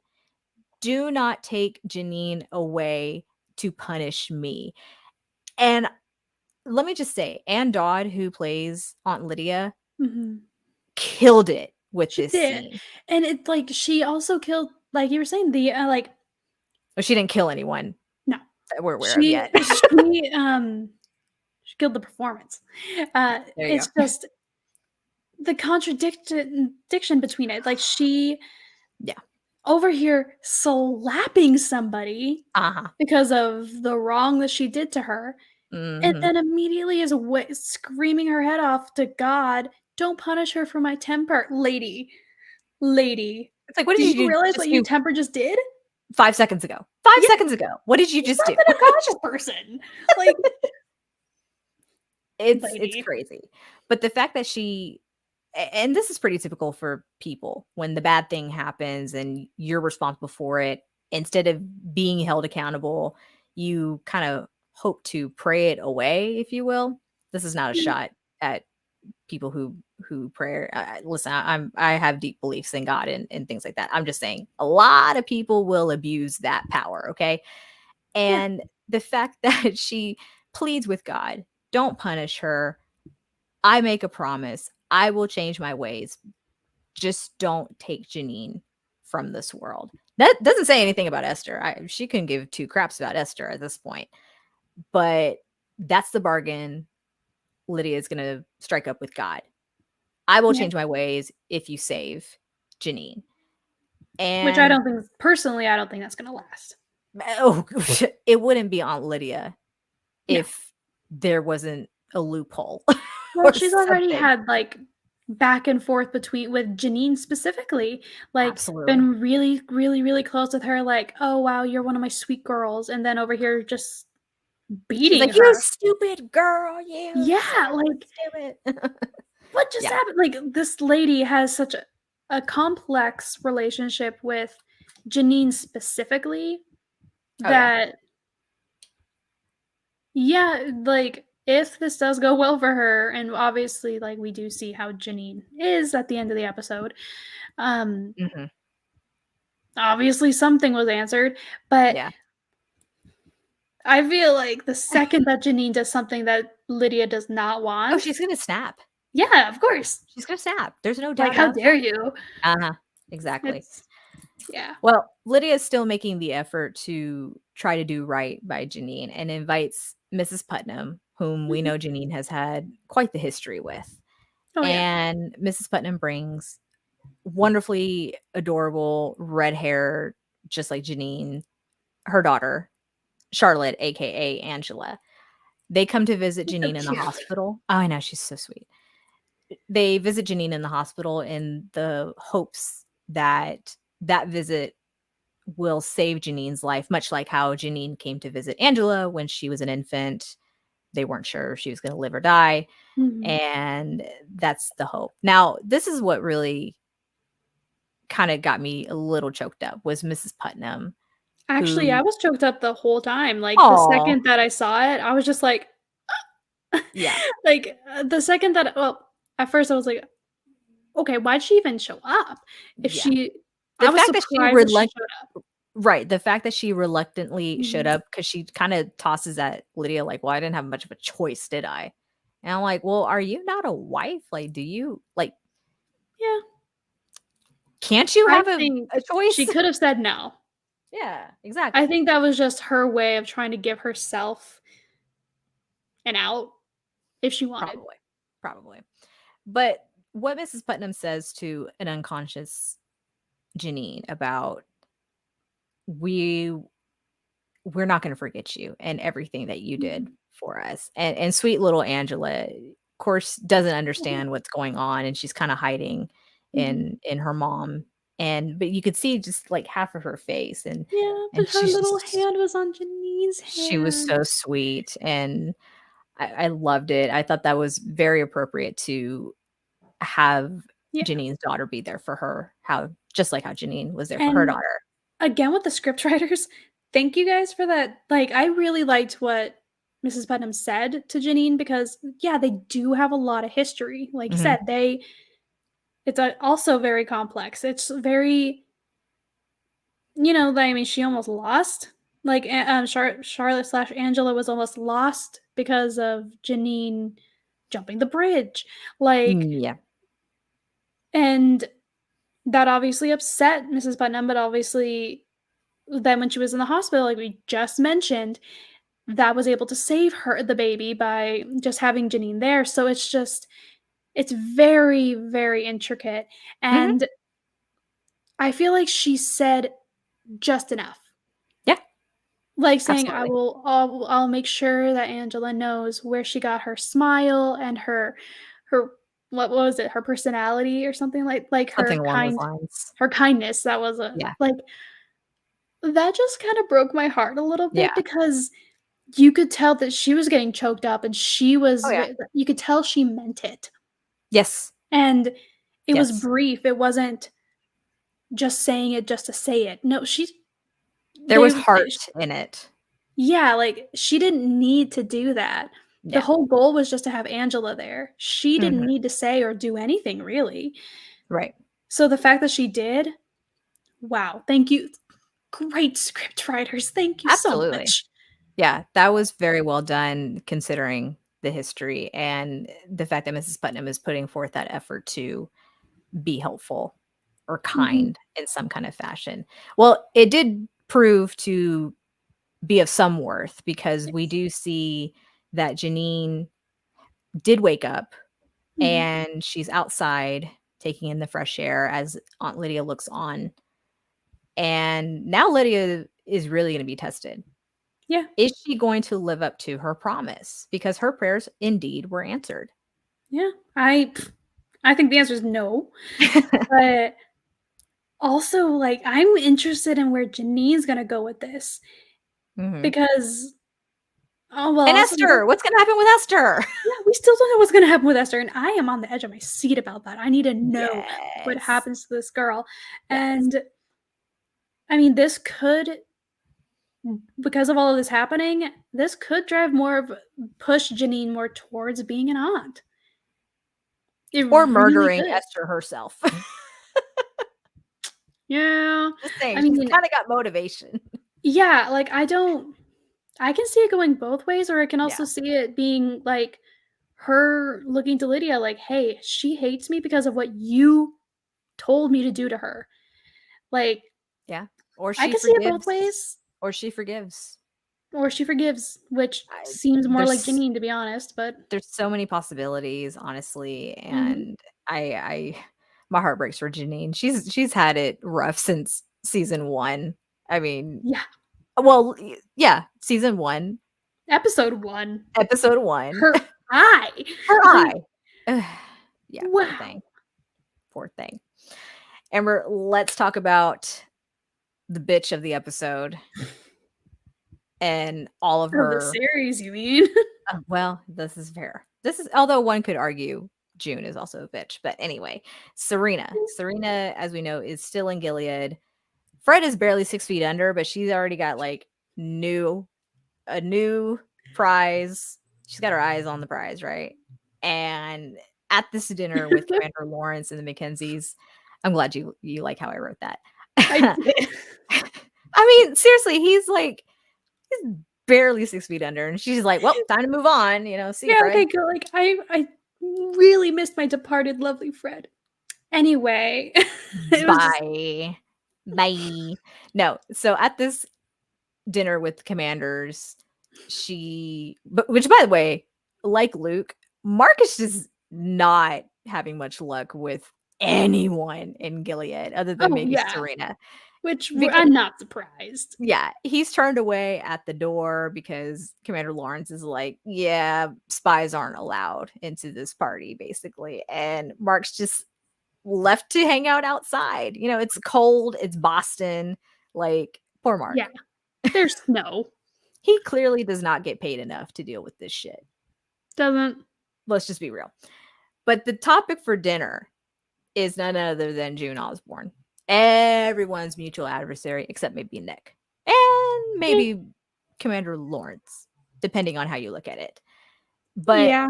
"Do not take Janine away to punish me." And let me just say, Ann Dodd, who plays Aunt Lydia, Mhm. killed it with She this did. scene. And it's like she also killed, like you were saying, Well, she didn't kill anyone no. that we're aware of She yet. she, she killed the performance. There you It's go. just the contradiction between it. Like, she Yeah. over here slapping somebody Uh-huh. because of the wrong that she did to her, and Mhm. then immediately is screaming her head off to God, "Don't punish her for my temper, lady, lady. It's like, what Do did you you realize what just your do temper just did?" 5 seconds ago? 5 Yeah, seconds ago. What did you you just do? slapped an unconscious person. Like, It's lady. crazy. But the fact that and this is pretty typical for people when the bad thing happens and you're responsible for it, instead of being held accountable, you kind of hope to pray it away, if you will. This is not a Mhm. shot at people who pray. Listen, I have deep beliefs in God and things like that. I'm just saying a lot of people will abuse that power. Okay, Yeah, and the fact that she pleads with God, don't punish her. I make a promise. I will change my ways. Just don't take Janine from this world. That doesn't say anything about Esther. She couldn't give two craps about Esther at this point. But that's the bargain Lydia is going to strike up with God. I will change my ways if you save Janine. And which I don't think, personally, I don't think that's going to last. Oh, it wouldn't be Aunt Lydia if there wasn't a loophole. Well, she's already had like back and forth with Janine specifically, like Absolutely. been really, really, really close with her. Like, oh wow, you're one of my sweet girls, and then over here just beating like, her. You stupid girl, you. Yeah, like stupid. What just happened? Like, this lady has such a complex relationship with Janine specifically that like, if this does go well for her, and obviously, like, we do see how Janine is at the end of the episode, obviously something was answered, but I feel like the second that Janine does something that Lydia does not want... Oh, she's gonna snap. Yeah, of course. She's gonna snap. There's no doubt. Like, how dare you? Exactly. Yeah. Well, Lydia is still making the effort to try to do right by Janine and invites Mrs. Putnam, whom we know Janine has had quite the history with. And Mrs. Putnam brings wonderfully adorable red hair, just like Janine, her daughter, Charlotte, aka Angela. They come to visit Janine in the hospital. Oh, I know, she's so sweet. They visit Janine in the hospital in the hopes that that visit will save Janine's life, much like how Janine came to visit Angela when she was an infant. They weren't sure if she was going to live or die. And that's the hope. Now, this is what really kind of got me a little choked up, was Mrs. Putnam. Actually, I was choked up the whole time. Like, the second that I saw it, I was just like, like, the second that, well, at first I was like, okay, why'd she even show up? If she... The fact that she reluctantly... Right. The fact that she reluctantly showed up, because she kind of tosses at Lydia like, well, I didn't have much of a choice, did I? And I'm like, well, are you not a wife? Like, do you, like... Yeah. Can't you have a choice? She could have said no. Yeah, exactly. I think that was just her way of trying to give herself an out if she wanted. Probably. But what Mrs. Putnam says to an unconscious Janine about, we're not going to forget you and everything that you did for us. And sweet little Angela, of course, doesn't understand what's going on, and she's kind of hiding in her mom. But you could see just like half of her face, and but her little hand was on Janine's hand. She was so sweet, and I loved it. I thought that was very appropriate to have Janine's daughter be there for her, just like how Janine was there for her daughter. Again, with the scriptwriters, thank you guys for that. Like, I really liked what Mrs. Putnam said to Janine, because they do have a lot of history. Like you said, it's also very complex. It's very, I mean, she almost lost. Like, Charlotte/Angela was almost lost because of Janine jumping the bridge. Like, and that obviously upset Mrs. Putnam, but obviously then when she was in the hospital, like we just mentioned, that was able to save the baby by just having Janine there. So it's very, very intricate. And I feel like she said just enough. Yeah. Like saying, I'll make sure that Angela knows where she got her smile and her what was it? Her personality or something like her her kindness. That was like, that just kind of broke my heart a little bit, because you could tell that she was getting choked up, and she was, you could tell she meant it. Yes. And it was brief. It wasn't just saying it just to say it. No, there was heart in it. Yeah, like, she didn't need to do that. The whole goal was just to have Angela there. She didn't need to say or do anything, really. Right. So the fact that she did, wow, thank you. Great script writers. Thank you so much. Yeah, that was very well done, considering the history and the fact that Mrs. Putnam is putting forth that effort to be helpful or kind in some kind of fashion. Well, it did prove to be of some worth because we do see that Janine did wake up and she's outside taking in the fresh air as Aunt Lydia looks on. And now Lydia is really going to be tested. Yeah. Is she going to live up to her promise? Because her prayers indeed were answered. Yeah. I think the answer is no. But also, like, I'm interested in where Janine's gonna go with this. Because And Esther, what's going to happen with Esther? Yeah, we still don't know what's gonna happen with Esther, and I am on the edge of my seat about that. I need to know what Yes. happens to this girl. Yes. And I mean, this could, because of all of this happening, this could push Janine more towards being an aunt. Or Really murdering could. Esther herself. Yeah. Just saying, I she's mean, kind of got motivation. yeah, like I can see it going both ways, or I can also Yeah. see it being like her looking to Lydia like, hey, she hates me because of what you told me to do to her. Like, Yeah. Or I she can see it both forgives. ways. Or she forgives. Or she forgives, which seems more like There's Janine, to be honest, but there's so many possibilities, honestly, and I my heart breaks for Janine. She's had it rough since season 1. I mean, yeah. well, yeah, season 1, Episode 1. episode 1. Her eye. Her eye. Yeah, poor Wow. thing. Poor thing. Amber, let's talk about the bitch of the episode and all of Of the her. series, you mean? Well, this is fair. This is, although one could argue June is also a bitch, but anyway, Serena. Serena, as we know, is still in Gilead. Fred is barely 6 feet under, but she's already got like a new prize. She's got her eyes on the prize, right? And at this dinner with Commander Lawrence and the Mackenzies, I'm glad you like how I wrote that. I did. I mean, seriously, he's barely 6 feet under, and she's like, "Well, time to move on." See you, Yeah, Fred. okay, go. Like, I really missed my departed lovely Fred. Anyway. Bye. Bye. No. So at this dinner with commanders, which by the way, like Luke, Marcus is not having much luck with anyone in Gilead other than maybe Serena. Which Because, I'm not surprised. yeah, he's turned away at the door because Commander Lawrence is like, yeah, spies aren't allowed into this party, basically. And Mark's just left to hang out outside. It's cold. It's Boston. Like, poor Mark. Yeah. There's snow. He clearly does not get paid enough to deal with this shit. Doesn't. Let's just be real. But the topic for dinner is none other than June Osborne. Everyone's mutual adversary, except maybe Nick. And maybe Commander Lawrence, depending on how you look at it. But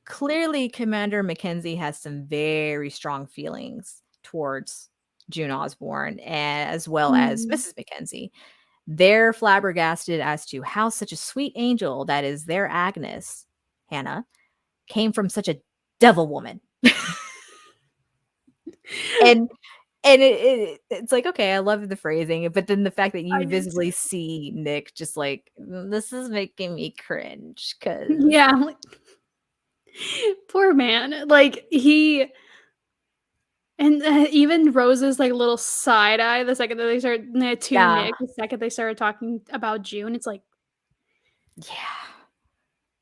clearly Commander Mackenzie has some very strong feelings towards June Osborne, as well as Mrs. Mackenzie. They're flabbergasted as to how such a sweet angel that is their Agnes, Hannah, came from such a devil woman. and it's like, okay, I love the phrasing, but then the fact that you visibly see Nick just like, this is making me cringe, because like, poor man. Like, he, and even Rose's like little side eye the second that they started Nick, the second they started talking about June, it's like,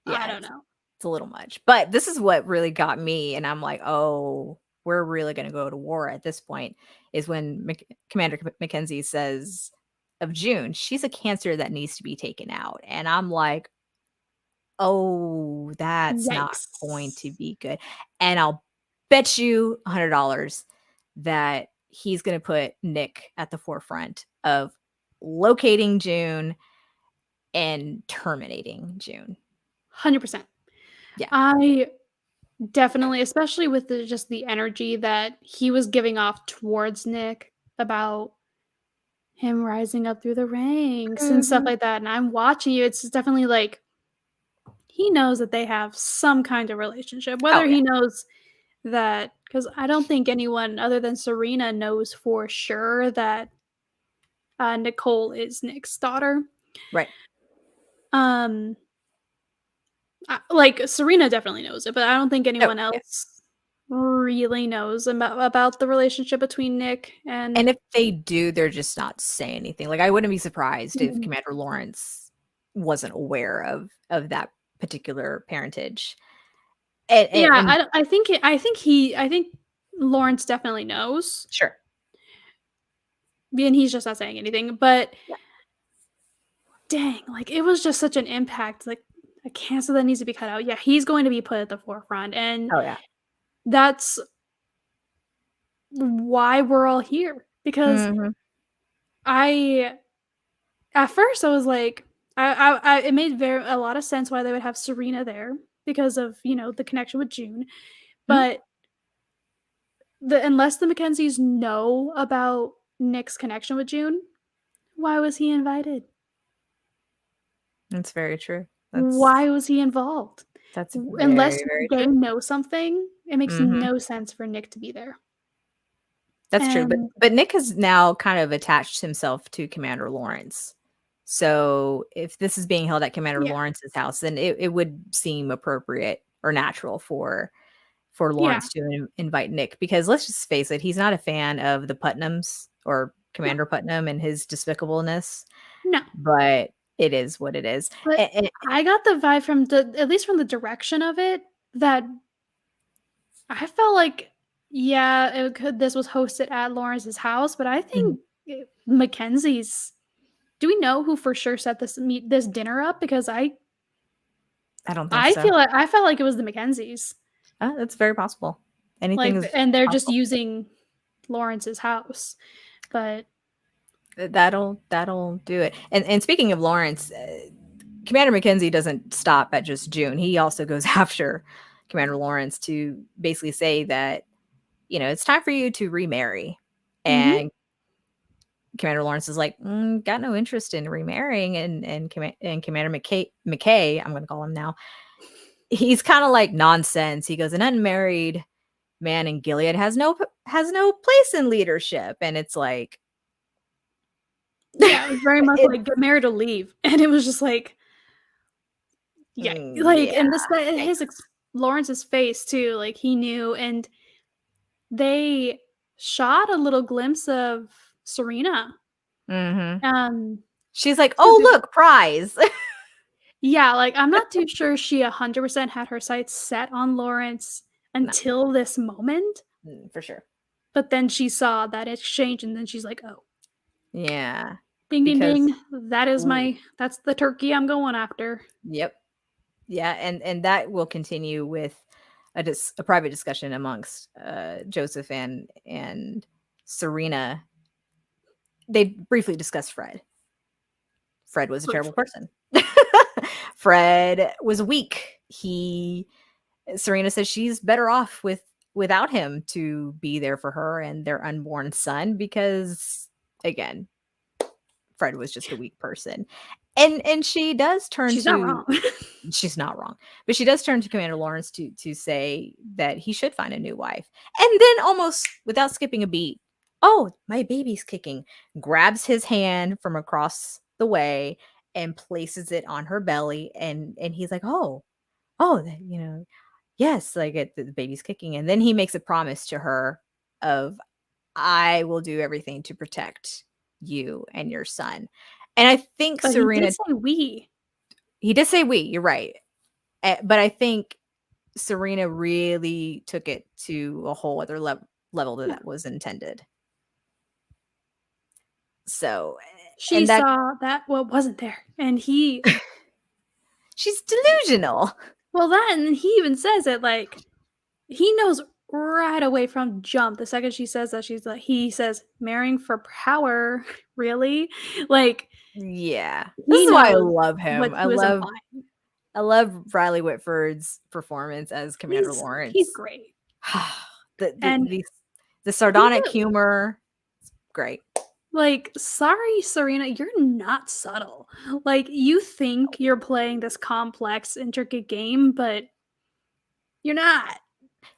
I don't know. It's a little much. But this is what really got me, and I'm like, oh, we're really going to go to war at this point, is when Commander Mackenzie says of June, she's a cancer that needs to be taken out. And I'm like, oh, that's not going to be good. And I'll bet you $100 that he's going to put Nick at the forefront of locating June and terminating June. 100%. Yeah. I definitely, especially with just the energy that he was giving off towards Nick about him rising up through the ranks and stuff like that. And I'm watching you. It's definitely like, he knows that they have some kind of relationship. Whether he knows that because I don't think anyone other than Serena knows for sure that Nicole is Nick's daughter. Right. Like Serena definitely knows it, but I don't think Oh, anyone yeah. else really knows about the relationship between Nick and. And if they do, they're just not saying anything. Like I wouldn't be surprised if Mhm. Commander Lawrence wasn't aware of that particular parentage. And Yeah, I think Lawrence definitely knows, sure. and he's just not saying anything. But Yeah. dang, like it was just such an impact. Like a cancer that needs to be cut out. Yeah, he's going to be put at the forefront, and Oh yeah. that's why we're all here. Because Mhm. I, at first, I was like, it made a lot of sense why they would have Serena there because of the connection with June, Mhm. but unless the Mackenzies know about Nick's connection with June, why was he invited? That's very true. Why was he involved? That's very, Unless very they true. know something, it makes Mhm. no sense for Nick to be there. That's true, And but Nick has now kind of attached himself to Commander Lawrence. So if this is being held at Commander yeah, Lawrence's house, then it would seem appropriate or natural for yeah, Lawrence to invite Nick because let's just face it, he's not a fan of the Putnams or no, Commander Putnam and his despicableness, no. but it is what it is. But I got the vibe from at least from the direction of it, that I felt like, yeah, this was hosted at Lawrence's house, but I Mhm. think Mackenzie's. Do we know who for sure set this dinner up? Because I don't think so. I felt like it was the Mackenzies. That's very possible. Anything Like, is and they're just possible. using Lawrence's house. But That'll do it. And speaking of Lawrence, Commander Mackenzie doesn't stop at just June. He also goes after Commander Lawrence to basically say that it's time for you to remarry. mhm. And Commander Lawrence is like, got no interest in remarrying. And Commander McKay, I'm going to call him now. He's kind of like nonsense. He goes, an unmarried man in Gilead has no place in leadership, and it's like, Yeah, it was very much it, like get married or leave. And it was just like, yeah, like, yeah, and this thanks. Lawrence's face too, like he knew, and they shot a little glimpse of Serena. Hmm. Um, She's like, too, oh look, prize. yeah, like I'm not too sure she 100% had her sights set on Lawrence No, until this moment, for sure. but then she saw that exchange and then she's like, "Oh, Yeah, ding ding because ding. That's the turkey I'm going after." yep, yeah, and that will continue with a private discussion amongst Joseph and Serena. They briefly discussed Fred. Fred was a terrible Briefly. person. Fred was weak. Serena says she's better off without him to be there for her and their unborn son because again, Fred was just a weak person. And she does turn She's not to wrong. she's not wrong. But she does turn to Commander Lawrence to say that he should find a new wife. And then almost without skipping a beat, oh, my baby's kicking, grabs his hand from across the way and places it on her belly and he's like, "Oh, yes, like the baby's kicking." And then he makes a promise to her of I will do everything to protect you and your son. And I think But he did Serena say we. he did say we, you're right. But I think Serena really took it to a whole other level Yeah. that was intended. So, She and that saw that what wasn't there. And he she's delusional. well that and he even says it like he knows right away from jump. The second she says that, she's like, he says, marrying for power, really? Like, Yeah. This he is why I knows love what him. he was implying. I love Riley Whitford's performance as Commander He's Lawrence. great. the, the And the the he sardonic knew. humor, great. Like, sorry, Serena, you're not subtle. Like, you think you're playing this complex, intricate game, but you're not.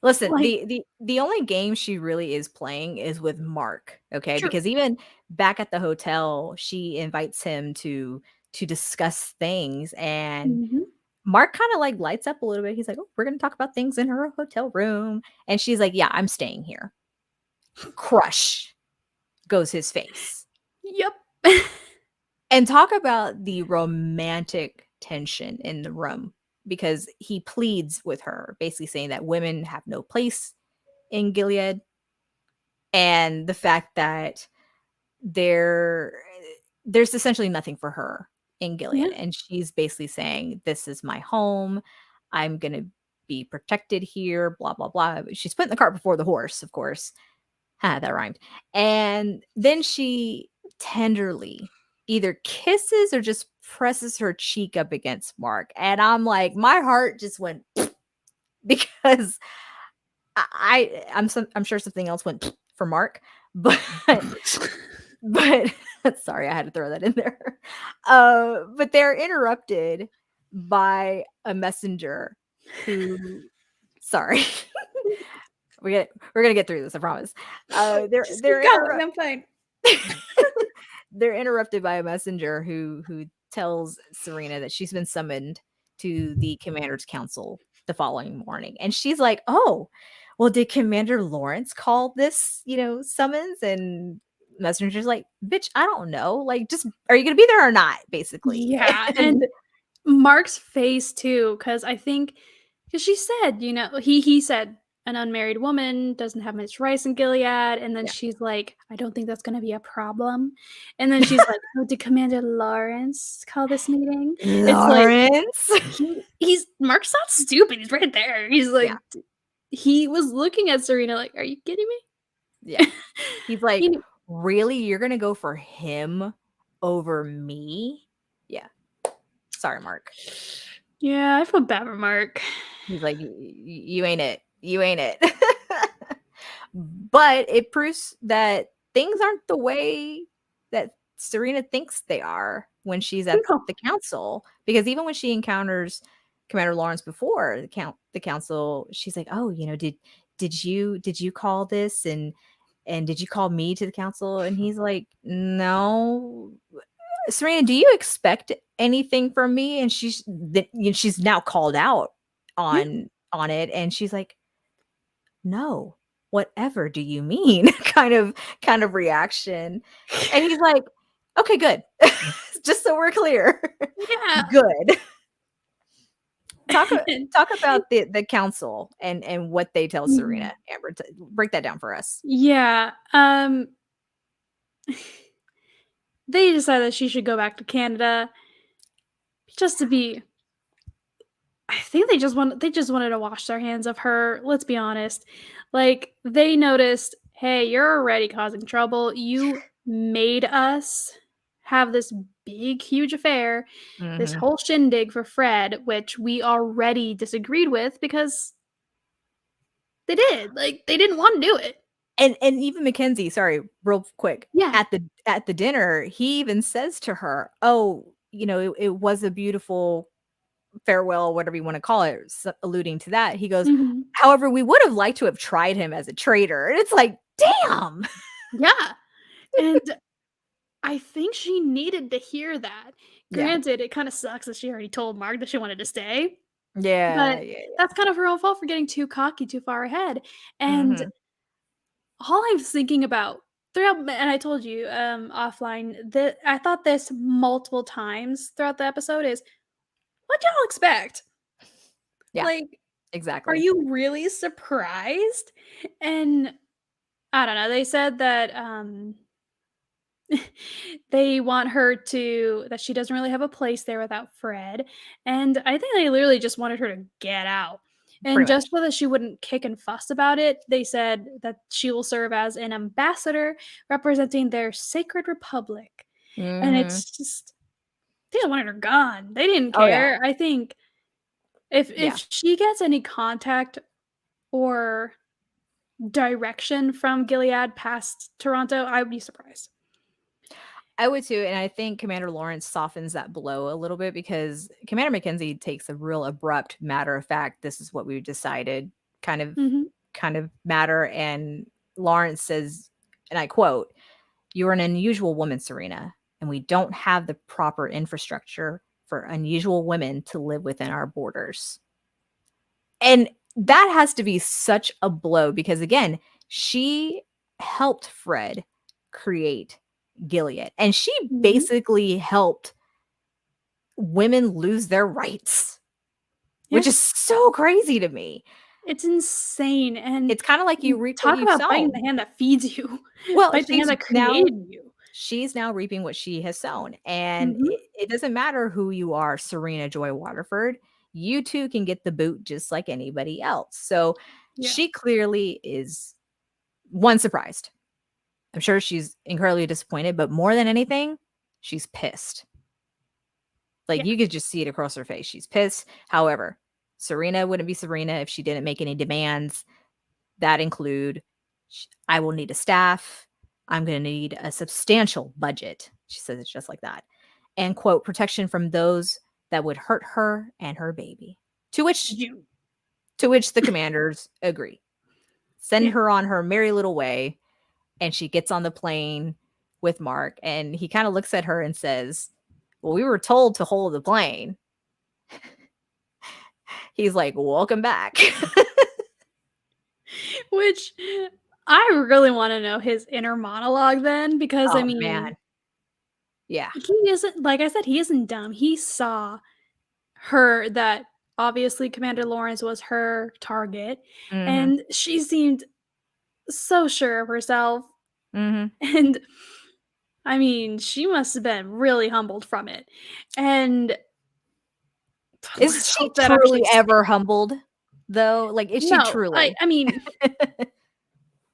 Listen, Like, the only game she really is playing is with Mark, okay? true. Because even back at the hotel, she invites him to discuss things, and Mhm. Mark kinda, like, lights up a little bit. He's like, "Oh, we're gonna talk about things in her hotel room," and she's like, "Yeah, I'm staying here." Crush goes his face. Yep. And talk about the romantic tension in the room, because he pleads with her, basically saying that women have no place in Gilead, and the fact that there there's essentially nothing for her in Yeah. Gilead, and she's basically saying, "This is my home. I'm gonna be protected here, blah, blah, blah." She's putting the cart before the horse, of course. Ha, that rhymed. And then she tenderly either kisses or just presses her cheek up against Mark, and I'm like, my heart just went because I'm sure something else went for Mark, but but sorry, I had to throw that in there. But they're interrupted by a messenger who sorry. We're gonna get through this, I promise. Just keep They're going, I'm fine. they're interrupted by a messenger who tells Serena that she's been summoned to the commander's council the following morning. And she's like, "Oh, well, did Commander Lawrence call this, summons?" And messenger's like, "Bitch, I don't know. Like, just are you gonna be there or not?" Basically. Yeah, And and Mark's face too, because I think because she said, he said an unmarried woman doesn't have much rights in Gilead, and then yeah. she's like, I don't think that's going to be a problem, and then she's like, oh, did Commander Lawrence call this meeting? It's like Lawrence. he's Mark's not stupid. He's right there. He's like, Yeah. he was looking at Serena like, are you kidding Yeah. me? He's like, He- "Really? You're gonna go for him over me?" Yeah. Sorry, Mark. yeah, I feel bad for Mark. He's like, You ain't it. You ain't it." But it proves that things aren't the way that Serena thinks they are when she's at No. the council. Because even when she encounters Commander Lawrence before the council, she's like, "Oh, did you call this, and did you call me to the council?" And he's like, "No. Serena, do you expect anything from me?" And she's now called out Yeah. on it, and she's like, "No. Whatever do you mean?" kind of reaction. And he's like, "Okay, good. Just so we're clear. Yeah. Good." Talk a talk about the council and what they tell Mhm. Serena. Amber, break that down for us. Yeah, they decided that she should go back to Canada just to be I think they just wanted to wash their hands of her, let's be honest. Like, they noticed, "Hey, you're already causing trouble. You made us have this big, huge affair, this Mhm. whole shindig for Fred," which we already disagreed with because they did, like, they didn't wanna do it. And even Mackenzie, sorry, real quick, Yeah. at the dinner, he even says to her, "Oh, it was a beautiful farewell," whatever you wanna call it, alluding to that. He goes, Mhm. "However, we would have liked to have tried him as a traitor." And it's like, damn. Yeah, and I think she needed to hear that. Yeah. Granted, it kinda sucks that she already told Mark that she wanted to stay, Yeah, but yeah, that's yeah. kind of her own fault for getting too cocky too far ahead, and Mhm. all I was thinking about throughout and I told you, offline that I thought this multiple times throughout the episode is, "What y'all expect? Yeah, Like, are exactly. you really surprised?" And I don't know, they said that, they want her to that she doesn't really have a place there without Fred, and I think they literally just wanted her to get out. And Pretty just much. so that she wouldn't kick and fuss about it, they said that she will serve as an ambassador representing their sacred republic. And Mhm. it's just they just wanted her gone. They didn't Oh, yeah. care. I think if Yeah. she gets any contact or direction from Gilead past Toronto, I would be surprised. I would too, and I think Commander Lawrence softens that blow a little bit because Commander Mackenzie takes a real abrupt matter of fact, "This is what we've decided," kind of Mhm. matter. And Lawrence says, and I quote, "You're an unusual woman, Serena, and we don't have the proper infrastructure for unusual women to live within our borders." And that has to be such a blow because, again, she helped Fred create Gilead, and she Mhm. basically helped women lose their rights, Yeah. which is so crazy to me. It's insane, and It's kind of like you reap what talk you've about biting sown. the hand that feeds you. Well, Bite the hand that created you. she's now reaping what she has sown. And Mhm. it doesn't matter who you are, Serena Joy Waterford, you too can get the boot just like anybody else. So Yeah. she clearly is one surprised. I'm sure she's incredibly disappointed, but more than anything, she's pissed. Like Yeah. you could just see it across her face. She's pissed. However, Serena wouldn't be Serena if she didn't make any demands that include I will need a staff. I'm going to need a substantial budget. She says it's just like that. And quote, protection from those that would hurt her and her baby. To which You. the commanders agree. Send Yeah. her on her merry little way. And she gets on the plane with Mark. And he kind of looks at her and says, "Well, we were told to hold the plane." He's like, "Welcome back." Which I really wanna know his inner monologue then because, I Oh, mean, man. Yeah. he isn't like I said, he isn't dumb. He saw her that obviously Commander Lawrence was her target, Mm-hmm. and she seemed so sure of herself, Mm-hmm. and, I mean, she must have been really humbled from it, and Is let's she hope that truly actually ever sticks. humbled, though? Like, is she No, truly? I mean,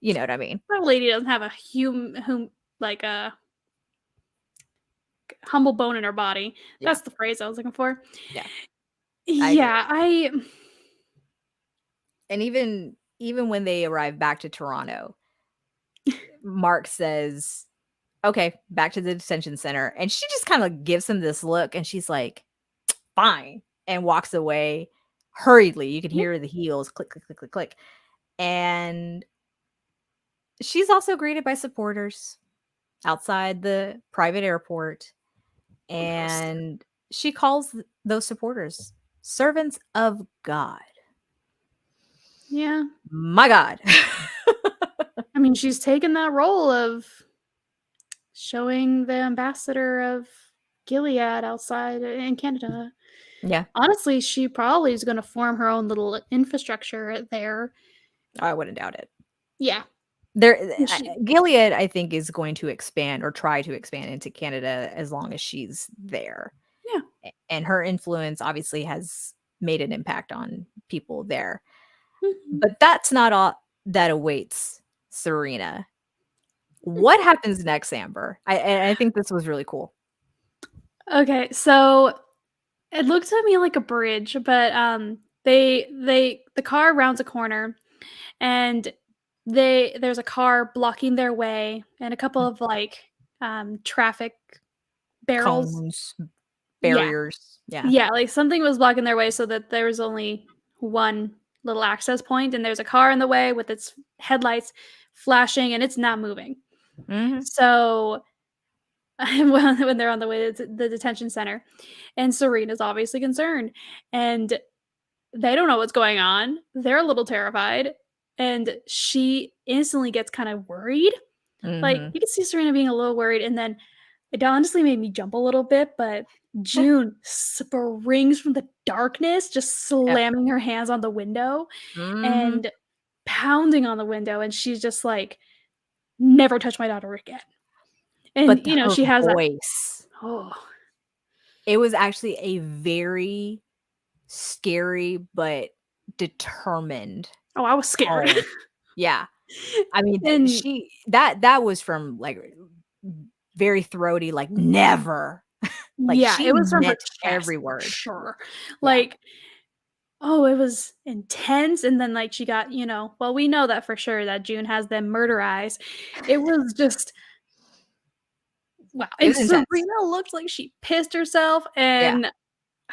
You know what I mean? that lady doesn't have a like, a humble bone in her body. Yeah, That's the phrase I was looking for. yeah, I agree. Yeah, And even when they arrive back to Toronto, Mark says, "Okay, back to the detention center," and she just kinda gives him this look, and she's like, "Fine," and walks away hurriedly. You can yeah, hear the heels click, click, click, click, click, and she's also greeted by supporters outside the private airport, outpost. and she calls those supporters servants of God. Yeah. My God. I mean, she's taken that role of showing the ambassador of Gilead outside in Canada. Yeah, Honestly, she probably is gonna form her own little infrastructure there. I wouldn't doubt it. Yeah. There, She Gilead, I think, is going to expand or try to expand into Canada as long as she's there. yeah. And her influence obviously has made an impact on people there. Mhm. But that's not all that awaits Serena. What happens next, Amber? I think this was really cool. Okay, so it looks to me like a bridge, but, the car rounds a corner, and there's a car blocking their way and a couple of, like, traffic barrels. Cones, Yeah. barriers. Yeah. Yeah, like, something was blocking their way so that there was only one little access point, and there's a car in the way with its headlights flashing, and it's not moving. Mhm. So, when they're on the way to the detention center, and Serena's obviously concerned, and they don't know what's going on. They're a little terrified, and she instantly gets kind of worried. Like, Mhm. you can see Serena being a little worried, and then it honestly made me jump a little bit, but June springs from the darkness, just Yep. slamming her hands on the window Mhm. and pounding on the window, and she's just like, "Never touch my daughter again." And, But her she has that. voice, Oh. it was actually a very scary but determined Oh, I was scared. tone. Yeah. I mean, And she that was from, like, very throaty, like, "Never." Like, yeah, she it was from her meant chest every for word. sure. Yeah. Like, oh, it was intense, and then, like, she got, well, we know that for sure that June has them murder eyes. It was just wow, It and was intense. Serena looked like she pissed herself, Yeah. and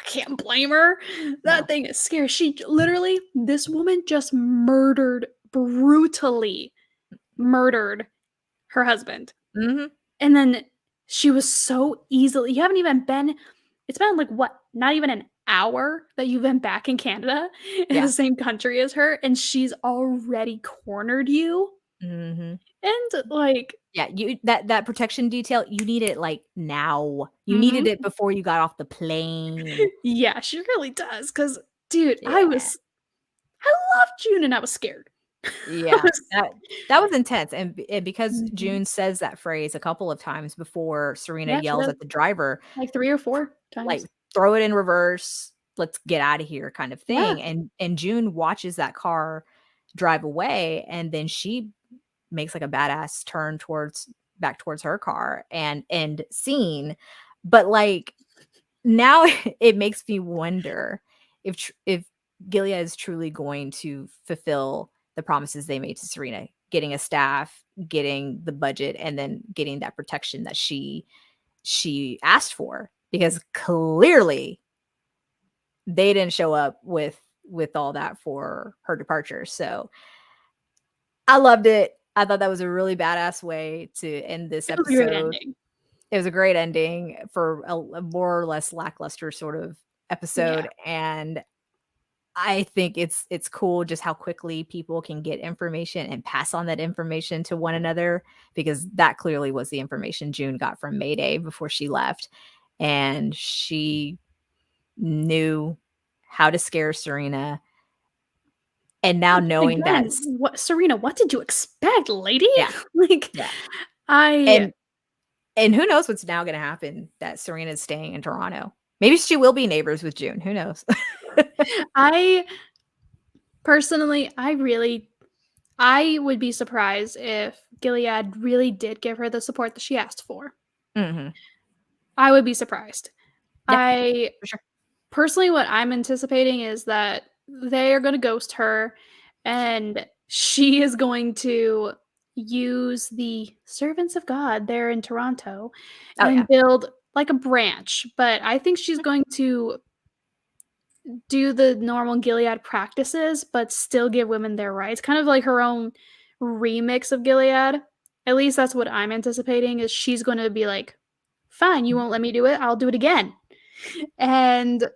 I can't blame her. That No. thing is scary. She literally, this woman just brutally murdered her husband. Mhm. And then she was so easily, you haven't even been, it's been like what, not even an hour that you've been back in Canada in the Yeah. same country as her, and she's already cornered you. Mhm. And like, Yeah, you that protection detail, you need it, like, now. You needed mhm. it before you got off the plane. Yeah, she really does. Because, dude, Yeah. I loved June and I was scared. I Yeah. was That was intense, and because Mhm. June says that phrase a couple of times before Serena Yeah, she yells does. at the driver, Like 3 or 4 like, times. "Throw it in reverse, let's get out of here," kind of Yeah. thing, and June watches that car drive away, and then she makes, like, a badass turn towards her car and end scene, but, like, now it makes me wonder if Gilead is truly going to fulfill the promises they made to Serena, getting a staff, getting the budget, and then getting that protection that she asked for, because clearly they didn't show up with all that for her departure. So I loved it. I thought that was a really badass way to end this It was a great episode. ending. It was a great ending for a more or less lackluster sort of Yeah. episode, and I think it's cool just how quickly people can get information and pass on that information to one another, because that clearly was the information June got from Mayday before she left, and she knew how to scare Serena, and now Which knowing that again, what Serena, what did you expect, lady? yeah, Like, yeah, I and who knows what's now gonna happen that Serena's staying in Toronto. Maybe she will be neighbors with June, who knows? I personally, I would be surprised if Gilead really did give her the support that she asked for. Mhm. I would be surprised. Yeah, I for sure. personally, what I'm anticipating is that they are gonna ghost her, and she is going to use the servants of God there in Toronto Oh, and yeah. build like a branch, but I think she's Mhm. going to do the normal Gilead practices, but still give women their rights, kind of like her own remix of Gilead. At least that's what I'm anticipating, is she's gonna be like, "Fine, you won't let me do it, I'll do it again." And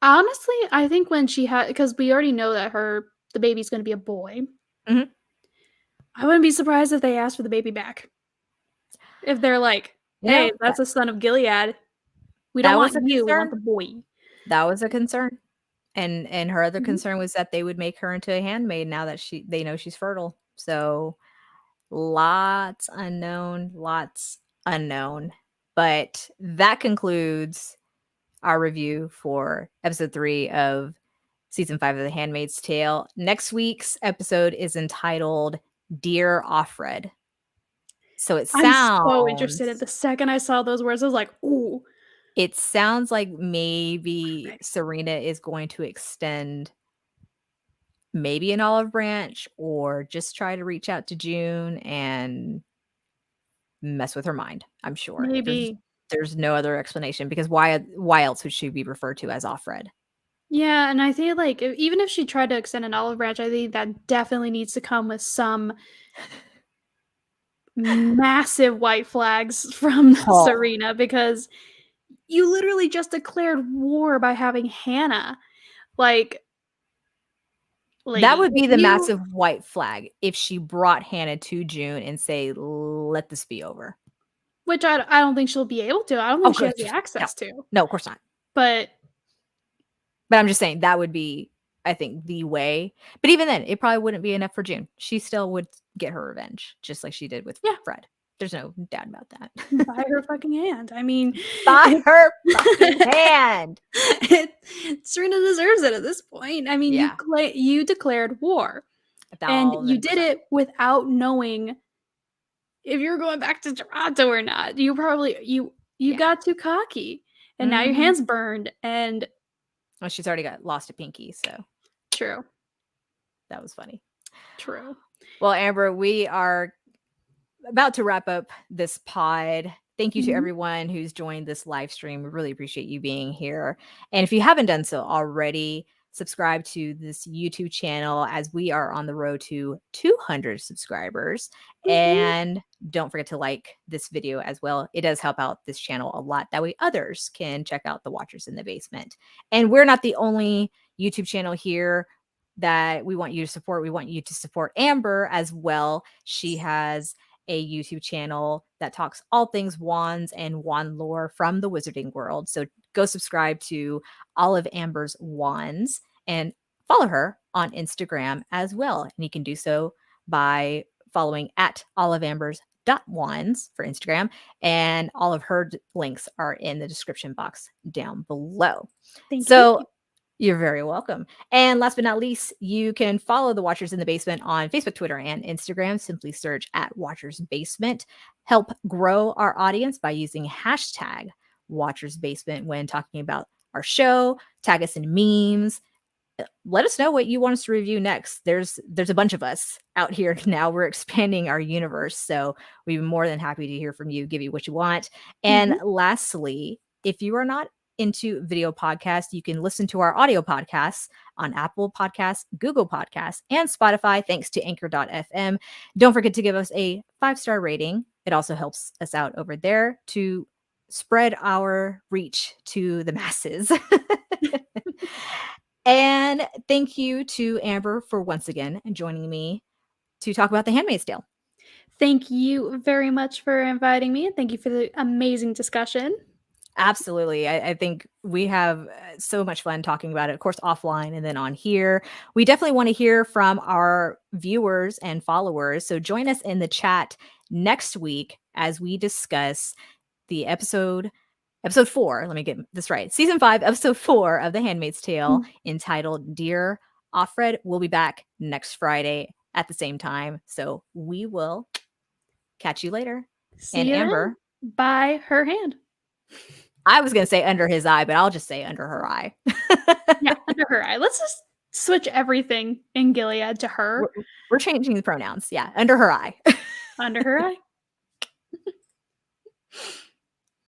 honestly, I think when she had, because we already know that the baby's gonna be a boy. Mhm. I wouldn't be surprised if they asked for the baby back. If they're like, You "Hey, know, that's a son of Gilead. We don't that want was a you, we want concern. the boy." That was a concern, and her other Mhm. concern was that they would make her into a handmaid now that they know she's fertile. So, lots unknown. But that concludes our review for episode 3 of season 5 of The Handmaid's Tale. Next week's episode is entitled Dear Offred. So I'm so interested. The second I saw those words, I was like, "Ooh, it sounds like maybe perfect." Serena is going to extend maybe an olive branch, or just try to reach out to June and mess with her mind, I'm sure. Maybe. There's no other explanation, because why else would she be referred to as Offred? Yeah, and I think, like, even if she tried to extend an olive branch, I think that definitely needs to come with some massive white flags from Oh, Serena, because you literally just declared war by having Hannah. Like, that lady, would if be the you massive white flag if she brought Hannah to June and say, "Let this be over." which I don't think she'll be able to. I don't Oh, think she good. has the No. access to. No, of course not. But But I'm just saying that would be, I think, the way. But even then, it probably wouldn't be enough for June. She still would get her revenge, just like she did with yeah, Fred. There's no doubt about that. by her fucking hand. I mean, By it her fucking hand. Serena deserves it at this point. I mean, Yeah, you declared war, and you did 1000%. it without knowing if you're going back to Toronto or not. You probably you Yeah. got too cocky, and now your Mhm. hands burned. And Well, she's already got lost a pinky, so true, that was funny. true. Well, Amber, we are about to wrap up this pod. Thank you to everyone who's joined this live stream. We really appreciate you being here. And if you haven't done so already, subscribe to this YouTube channel as we are on the road to 200 subscribers. And don't forget to like this video as well. It does help out this channel a lot. That way others can check out the Watchers in the Basement. And we're not the only YouTube channel here that we want you to support. We want you to support Amber as well. She has a YouTube channel that talks all things wands and wand lore from the wizarding world. So go subscribe to OllivAmber's Wands and follow her on Instagram as well. And you can do so by following at OllivAmber's.wands for Instagram. And all of her links are in the description box down below. Thank so you. You're very welcome. And last but not least, you can follow the Watchers in the Basement on Facebook, Twitter, and Instagram. Simply search at Watchers Basement. Help grow our audience by using hashtag Watchers Basement when talking about our show. Tag us in memes. Let us know what you want us to review next. There's a bunch of us out here now. We're expanding our universe. So we'd be more than happy to hear from you, give you what you want. And lastly, if you are not into video podcasts, you can listen to our audio podcasts on Apple Podcasts, Google Podcasts, and Spotify, thanks to anchor.fm. Don't forget to give us a 5-star rating. It also helps us out over there to spread our reach to the masses. And thank you to Amber for once again joining me to talk about The Handmaid's Tale. Thank you very much for inviting me, and thank you for the amazing discussion. Absolutely. I think we have so much fun talking about it, of course, offline and then on here. We definitely want to hear from our viewers and followers. So join us in the chat next week as we discuss the episode 4. Let me get this right. Season 5, episode 4 of The Handmaid's Tale, entitled Dear Offred. We'll be back next Friday at the same time. So we will catch you later. See and you Amber, then. By her hand. I was going to say under his eye, but I'll just say under her eye. Yeah, under her eye. Let's just switch everything in Gilead to her. We're changing the pronouns. Yeah, under her eye. Under her eye.